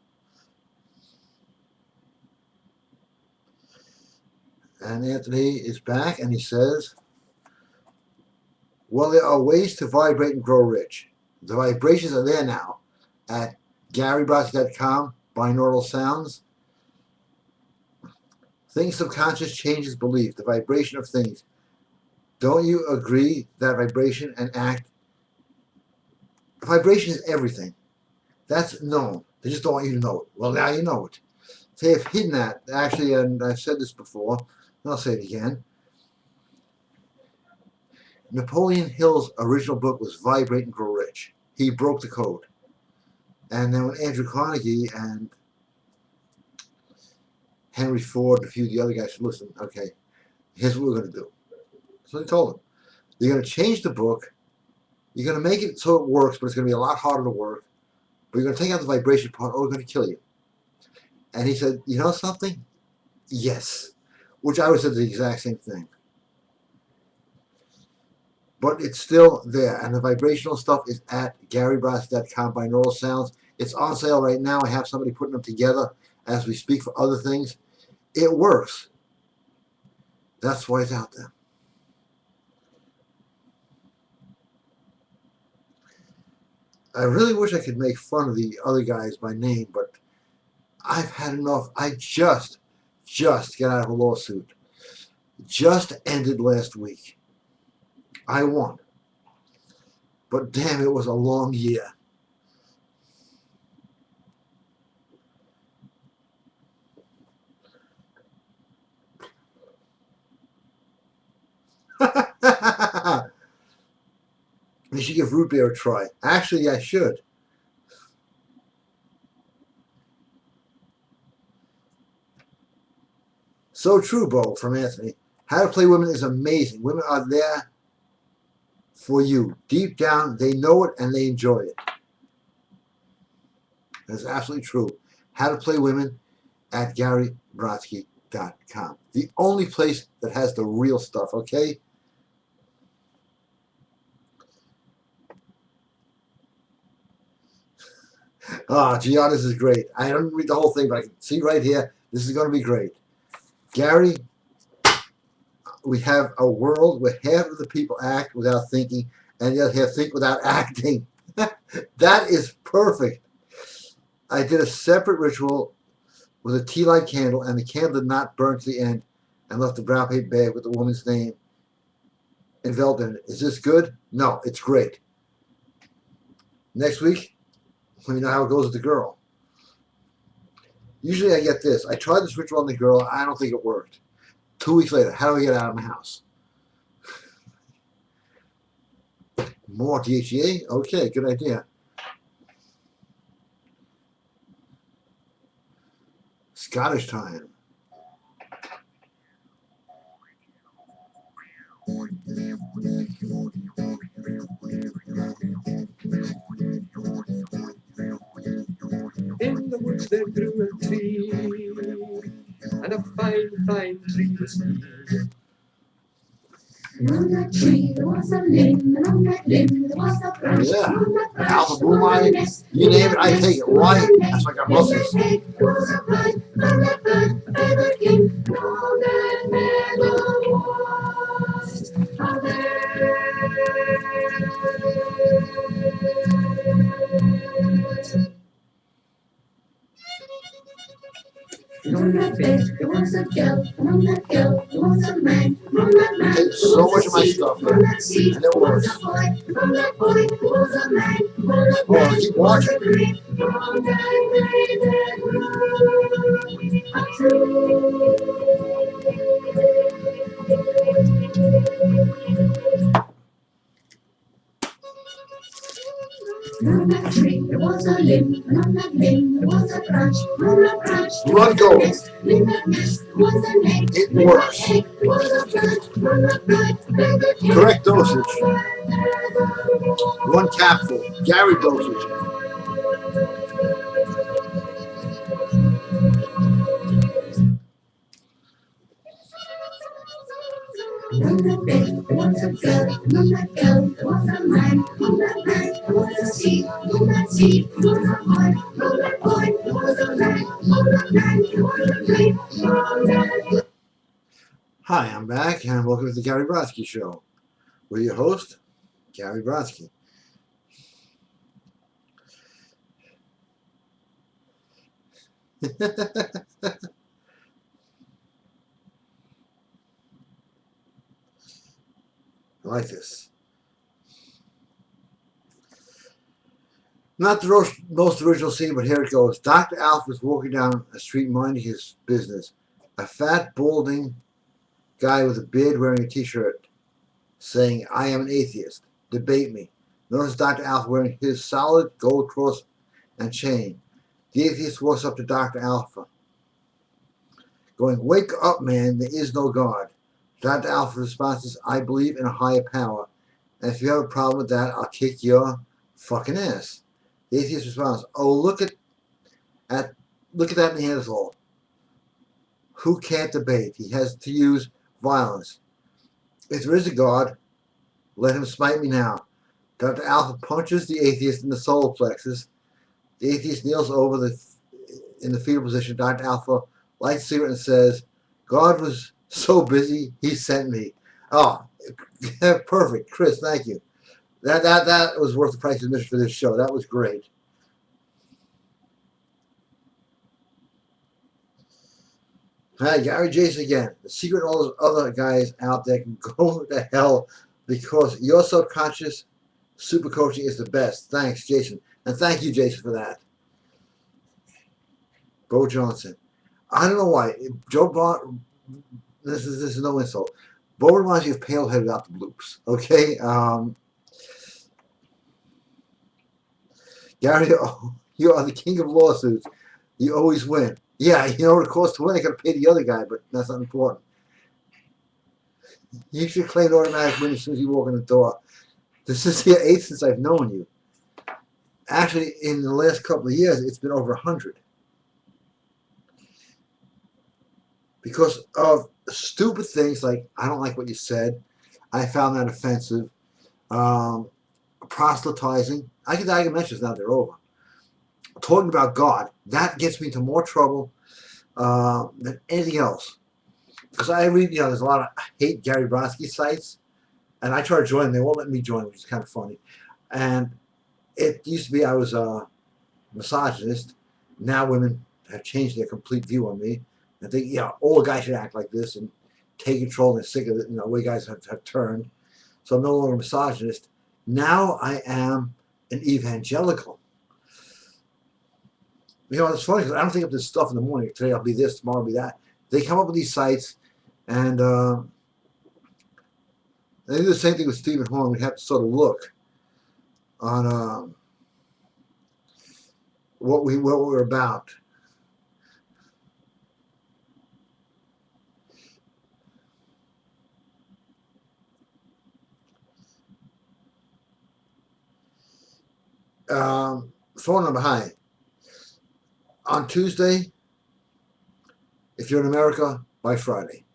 And Anthony is back, and he says, well, there are ways to vibrate and grow rich. The vibrations are there now at GaryBrodsky.com, binaural sounds. Things subconscious changes belief, the vibration of things. Don't you agree that vibration and act? Vibration is everything. That's known. They just don't want you to know it. Well, now you know it. They have hidden that. Actually, and I've said this before, and I'll say it again. Napoleon Hill's original book was Vibrate and Grow Rich. He broke the code. And then when Andrew Carnegie and Henry Ford and a few of the other guys said, listen, okay, here's what we're going to do. So they told him, you're going to change the book. You're going to make it so it works, but it's going to be a lot harder to work. But you're going to take out the vibration part, or we're going to kill you. And he said, you know something? Yes. Which I would say the exact same thing. But it's still there. And the vibrational stuff is at GaryBrodsky.com, binaural sounds. It's on sale right now. I have somebody putting them together as we speak for other things. It works. That's why it's out there. I really wish I could make fun of the other guys by name, but I've had enough. I just got out of a lawsuit. Just ended last week. I won. But damn, it was a long year. You should give root beer a try. Actually, I should. So true, Bo, from Anthony. How to Play Women is amazing. Women are there for you. Deep down, they know it and they enjoy it. That's absolutely true. How to Play Women at GaryBrodsky.com. The only place that has the real stuff, okay? Giannis is great. I don't read the whole thing, but I can see right here, this is going to be great. Gary, we have a world where half of the people act without thinking, and the other half think without acting. That is perfect. I did a separate ritual with a tea light candle, and the candle did not burn to the end, and left the brown paper bag with the woman's name enveloped in it. Is this good? No, it's great. Next week, let me know how it goes with the girl. Usually I get this. I tried this ritual on the girl. I don't think it worked. 2 weeks later, how do I get out of my house? More DHEA? Okay, good idea. Scottish time. In the woods there grew a tree, and a fine, fine tree was he. And on that tree there was a limb, and on that limb there was a branch. Yeah. And on that branch Alpha there was a Boomai, nest. you name it, I take it. Why? That's like a In muscles. that egg there was a bird, from that bird a feathered king. And all that never was are there. And on that bed there was a girl, and on that girl there was a man, and on that man Take so much of my stuff and on here, that seat and it was works. a boy, and on that boy there was a man, and on that Oh, man keep was watching. a tree. From that day there grew a And on that tree there was a limb, and on that limb there was a branch, and on that branch there Run, was go. a nest, and in that nest there was an egg, It and in works. that egg there was a bird, and on that bird there was a cake. Correct dosage. 1 capsule. Gary dosage. And on that bed there was a girl, and on that girl there was a man, and on that man there was a seed, and on that seed there was a boy, and on that boy there was a man, and on that man there was a tree. From that Hi, I'm back, and welcome to the Gary Brodsky Show. We're your host, Gary Brodsky. I like this. Not the most original scene, but here it goes. Dr. Alf was walking down a street minding his business. A fat, balding guy with a beard wearing a t-shirt saying, "I am an atheist. Debate me." Notice Dr. Alf wearing his solid gold cross and chain. The atheist walks up to Dr. Alpha, going, "Wake up, man, there is no God." Dr. Alpha's response is, "I believe in a higher power, and if you have a problem with that, I'll kick your fucking ass." The atheist responds, "Oh, look at that Neanderthal. Who can't debate? He has to use violence. If there is a God, let him smite me now." Dr. Alpha punches the atheist in the solar plexus. The atheist kneels over in the fetal position. Dr. Alpha lights a cigarette and says, "God was so busy, he sent me." Oh, perfect. Chris, thank you. That was worth the price of admission for this show. That was great. Hi, Gary Jason again. The secret all those other guys out there can go to hell because your subconscious super coaching is the best. Thanks, Jason. And thank you, Jason, for that. Bo Johnson. I don't know why. This is no insult. Bo reminds me of Palehead without the bloops. Okay? Gary, you are the king of lawsuits. You always win. Yeah, you know what it costs to win? I got to pay the other guy, but that's not important. You should claim automatic win as soon as you walk in the door. This is the 8th since I've known you. Actually, in the last couple of years, it's been over 100. Because of stupid things like, "I don't like what you said. I found that offensive." Proselytizing. I can mention this now they're over. Talking about God. That gets me into more trouble than anything else. Because I read, there's a lot of hate Gary Brodsky sites. And I try to join. They won't let me join, which is kind of funny. And it used to be I was a misogynist. Now women have changed their complete view on me. I think, all guys should act like this and take control, and they're sick of it, the way guys have turned. So I'm no longer a misogynist. Now I am an evangelical. It's funny because I don't think of this stuff in the morning. Today I'll be this, tomorrow I'll be that. They come up with these sites, and they do the same thing with Stephen Horn. We have to sort of look on what we're about. Phone number, hi. On Tuesday, if you're in America, by Friday.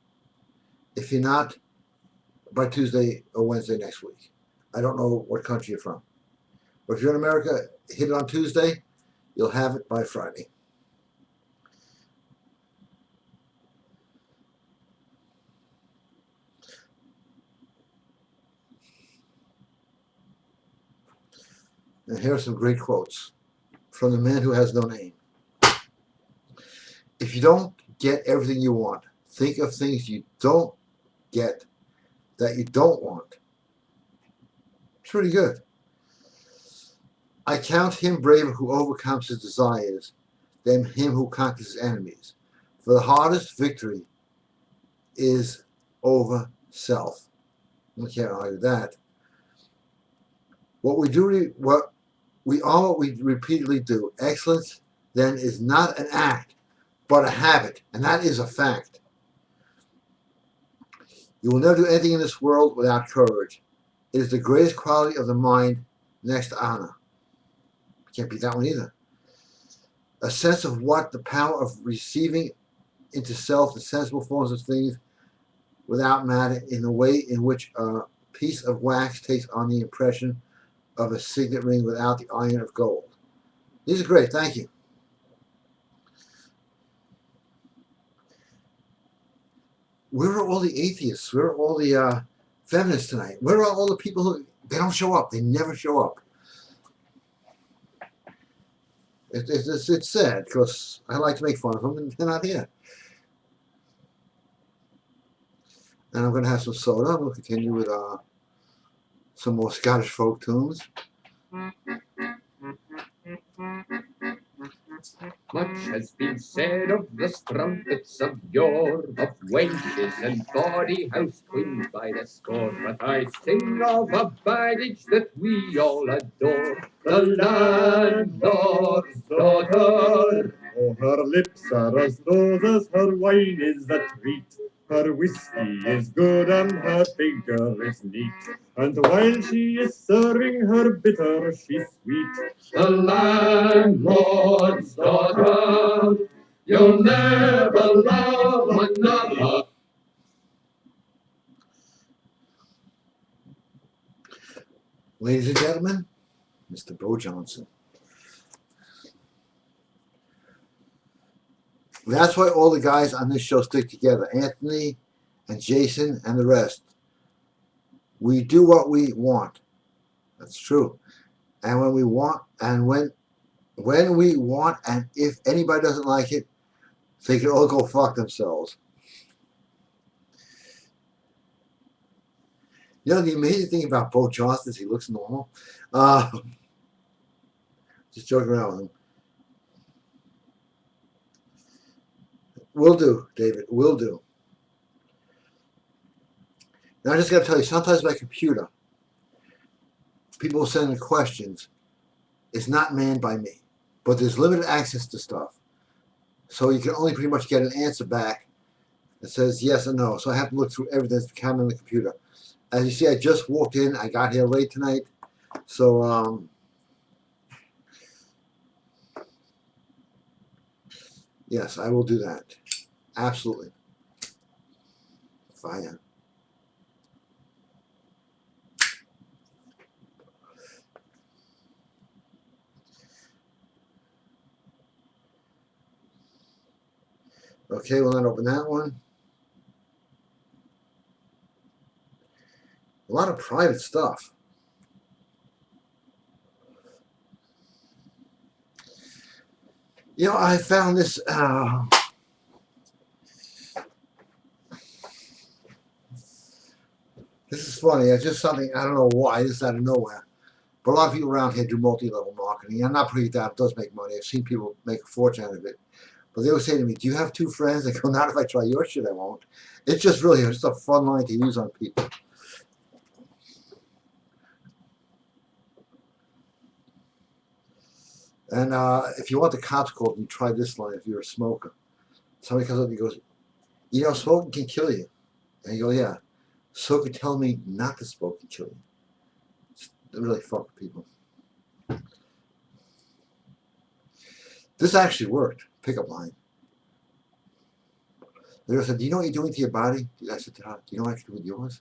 If you're not, by Tuesday or Wednesday next week. I don't know what country you're from. But if you're in America, hit it on Tuesday, you'll have it by Friday. And here are some great quotes from the man who has no name. if you don't get everything you want, think of things you don't get that you don't want. It's pretty good. I count him braver who overcomes his desires than him who conquers his enemies. For the hardest victory is over self. We can't argue that. What we do, what we repeatedly do. Excellence then is not an act, but a habit, and that is a fact. You will never do anything in this world without courage. It is the greatest quality of the mind next to honor. Can't beat that one either. A sense of what the power of receiving into self the sensible forms of things without matter in the way in which a piece of wax takes on the impression of a signet ring without the iron of gold. These are great, thank you. Where are all the atheists? Where are all the feminists tonight? Where are all the people who, they don't show up, they never show up. It's sad, because I like to make fun of them, and they're not here. And I'm going to have some soda. We'll continue with some more Scottish folk tunes. Much has been said of the strumpets of yore, of wenches and bawdy house queens by the score. But I sing of a baggage that we all adore, the landlord's daughter. Oh, her lips are as roses, her wine is a treat. Her whiskey is good and her figure is neat. And while she is serving her bitter, she's sweet. The landlord's daughter, you'll never love another. Ladies and gentlemen, Mr. Bo Johnson. That's why all the guys on this show stick together. Anthony and Jason and the rest. We do what we want. That's true. And when we want, and when we want, and if anybody doesn't like it, they can all go fuck themselves. You know, the amazing thing about Bo Johnson is he looks normal. Just joking around with him. Will do, David. Will do. Now I just got to tell you, sometimes my computer, people will send in questions. It's not manned by me, but there's limited access to stuff. So you can only pretty much get an answer back that says yes or no. So I have to look through everything that's common on the computer. As you see, I just walked in. I got here late tonight. So, yes, I will do that. Absolutely. Fire. Okay, we'll not open that one. A lot of private stuff. You know, I found this. This is funny. It's just something, I don't know why, this is out of nowhere. But a lot of people around here do multi-level marketing. I'm not pretty that it does make money. I've seen people make a fortune out of it. But they would say to me, do you have two friends? I go, not if I try your shit, I won't. It's just really just a fun line to use on people. And if you want the cops called, you try this line if you're a smoker. Somebody comes up and he goes, you know, smoking can kill you. And you go, yeah. So could tell me not to smoke can kill you. It's really fuck people. This actually worked. Pickup line. The girl said, do you know what you're doing to your body? I said to her, do you know what I can do with yours?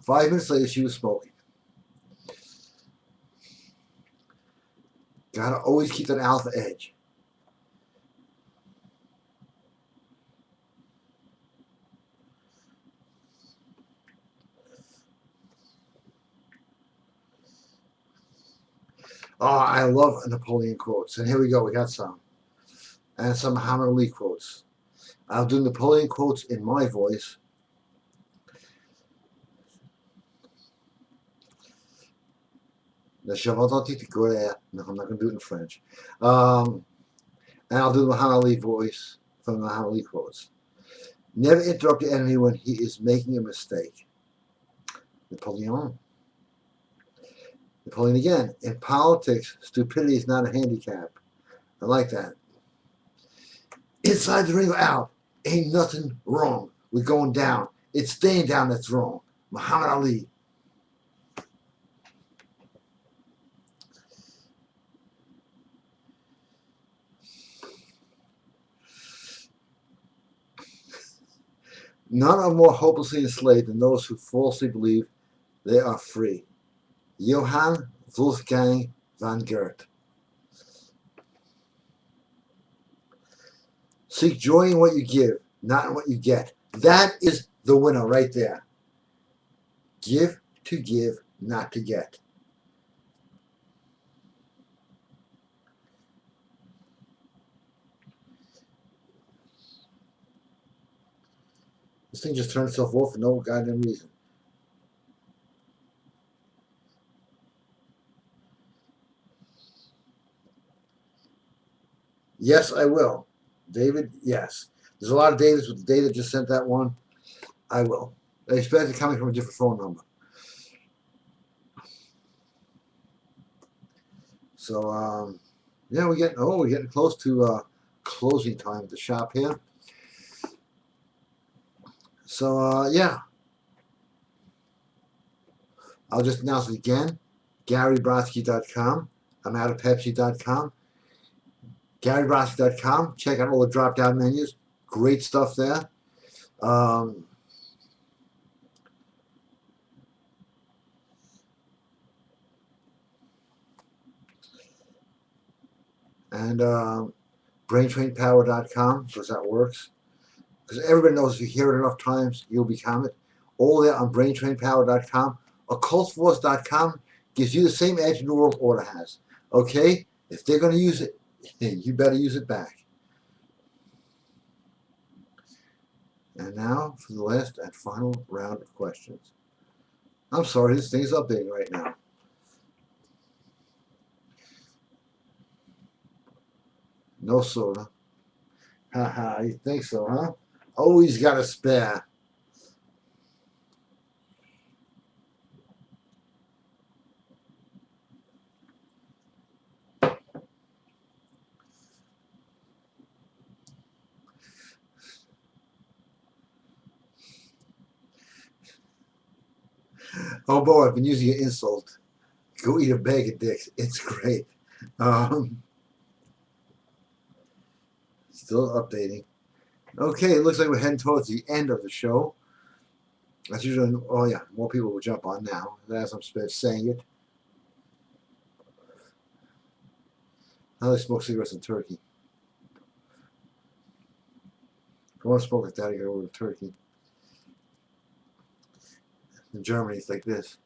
5 minutes later, she was smoking. Gotta always keep that alpha edge. Oh, I love Napoleon quotes. And here we go. We got some. and some Muhammad Ali quotes. I'll do Napoleon quotes in my voice. No, I'm not going to do it in French. And I'll do the Muhammad Ali voice from the Muhammad Ali quotes. Never interrupt your enemy when he is making a mistake. Napoleon. Napoleon again. In politics, stupidity is not a handicap. I like that. Inside the ring or out, ain't nothing wrong with going down. It's staying down that's wrong. Muhammad Ali. None are more hopelessly enslaved than those who falsely believe they are free. Johann Wolfgang von Goethe. Seek joy in what you give, not in what you get. That is the winner right there. Give to give, not to get. This thing just turned itself off for no goddamn reason. Yes, I will. David, yes. There's a lot of Davids with the David just sent that one. I will. I expect it coming from a different phone number. So, yeah, we're getting close to closing time at the shop here. So, yeah. I'll just announce it again. GaryBrodsky.com. I'm out of Pepsi.com. GaryBrodsky.com. Check out all the drop-down menus. Great stuff there. And BrainTrainPower.com, because that works. Because everybody knows if you hear it enough times, you'll become it. All there on BrainTrainPower.com. OccultForce.com gives you the same edge the world order has. Okay? If they're going to use it, you better use it back. And now for the last and final round of questions. I'm sorry, this thing's updating right now. No soda. Haha, you think so, huh? Always got a spare. Oh boy, I've been using an insult. Go eat a bag of dicks. It's great. Still updating. Okay, it looks like we're heading towards the end of the show. As usual, oh yeah, more people will jump on now as I'm saying it. I like smoke cigarettes in Turkey. If I want to smoke like that, I gotta go to Turkey. In Germany, it's like this.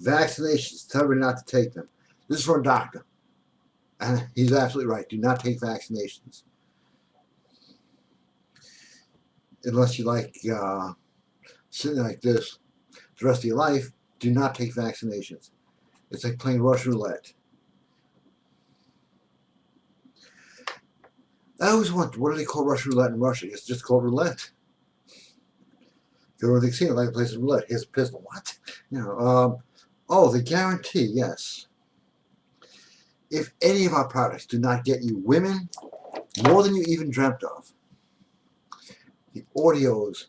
Vaccinations, tell everybody not to take them. This is from a doctor. And he's absolutely right. Do not take vaccinations. Unless you like sitting like this the rest of your life, do not take vaccinations. It's like playing Russian roulette. I always wonder, what do they call Russian roulette in Russia? It's just called roulette. Go to the casino, like a place of roulette. Here's a pistol. What? You know, oh, the guarantee, yes. If any of our products do not get you women more than you even dreamt of, the audios,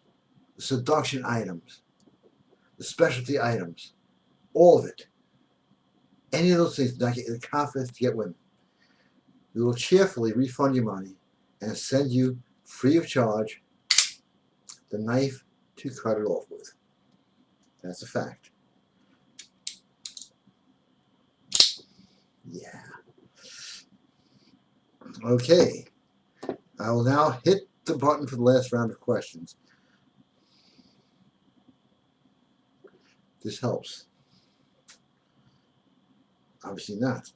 the seduction items, the specialty items, all of it, any of those things do not get you the confidence to get women, we will cheerfully refund your money and send you, free of charge, the knife to cut it off with. That's a fact. Yeah. Okay. I will now hit the button for the last round of questions. This helps. Obviously not.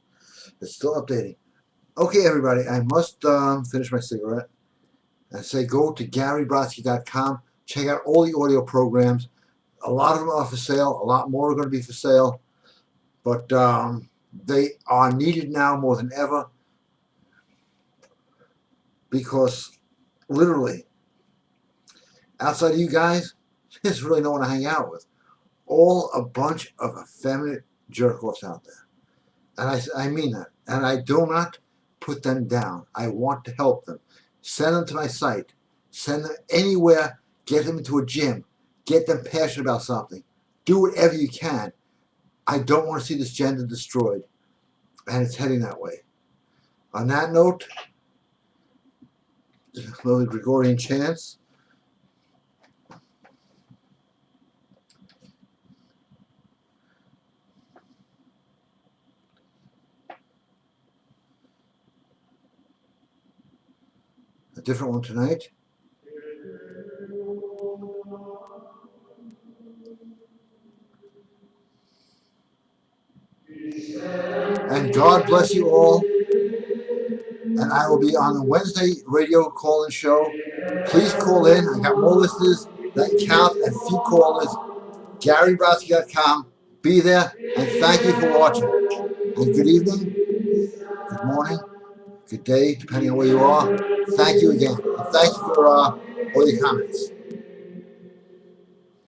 It's still updating. Okay, everybody, I must finish my cigarette and say go to GaryBrodsky.com. Check out all the audio programs. A lot of them are for sale. A lot more are going to be for sale. But they are needed now more than ever because literally outside of you guys, there's really no one to hang out with. All a bunch of effeminate jerk-offs out there. And I mean that. And I do not put them down. I want to help them. Send them to my site. Send them anywhere. Get them into a gym. Get them passionate about something. Do whatever you can. I don't want to see this gender destroyed. And it's heading that way. On that note, a little Gregorian chants. A different one tonight. And God bless you all. And I will be on the Wednesday radio call-in show. Please call in. I got more listeners that count and few callers. GaryBrodsky.com. Be there, and thank you for watching. And good evening, good morning, good day, depending on where you are. Thank you again. And thank you for all your comments.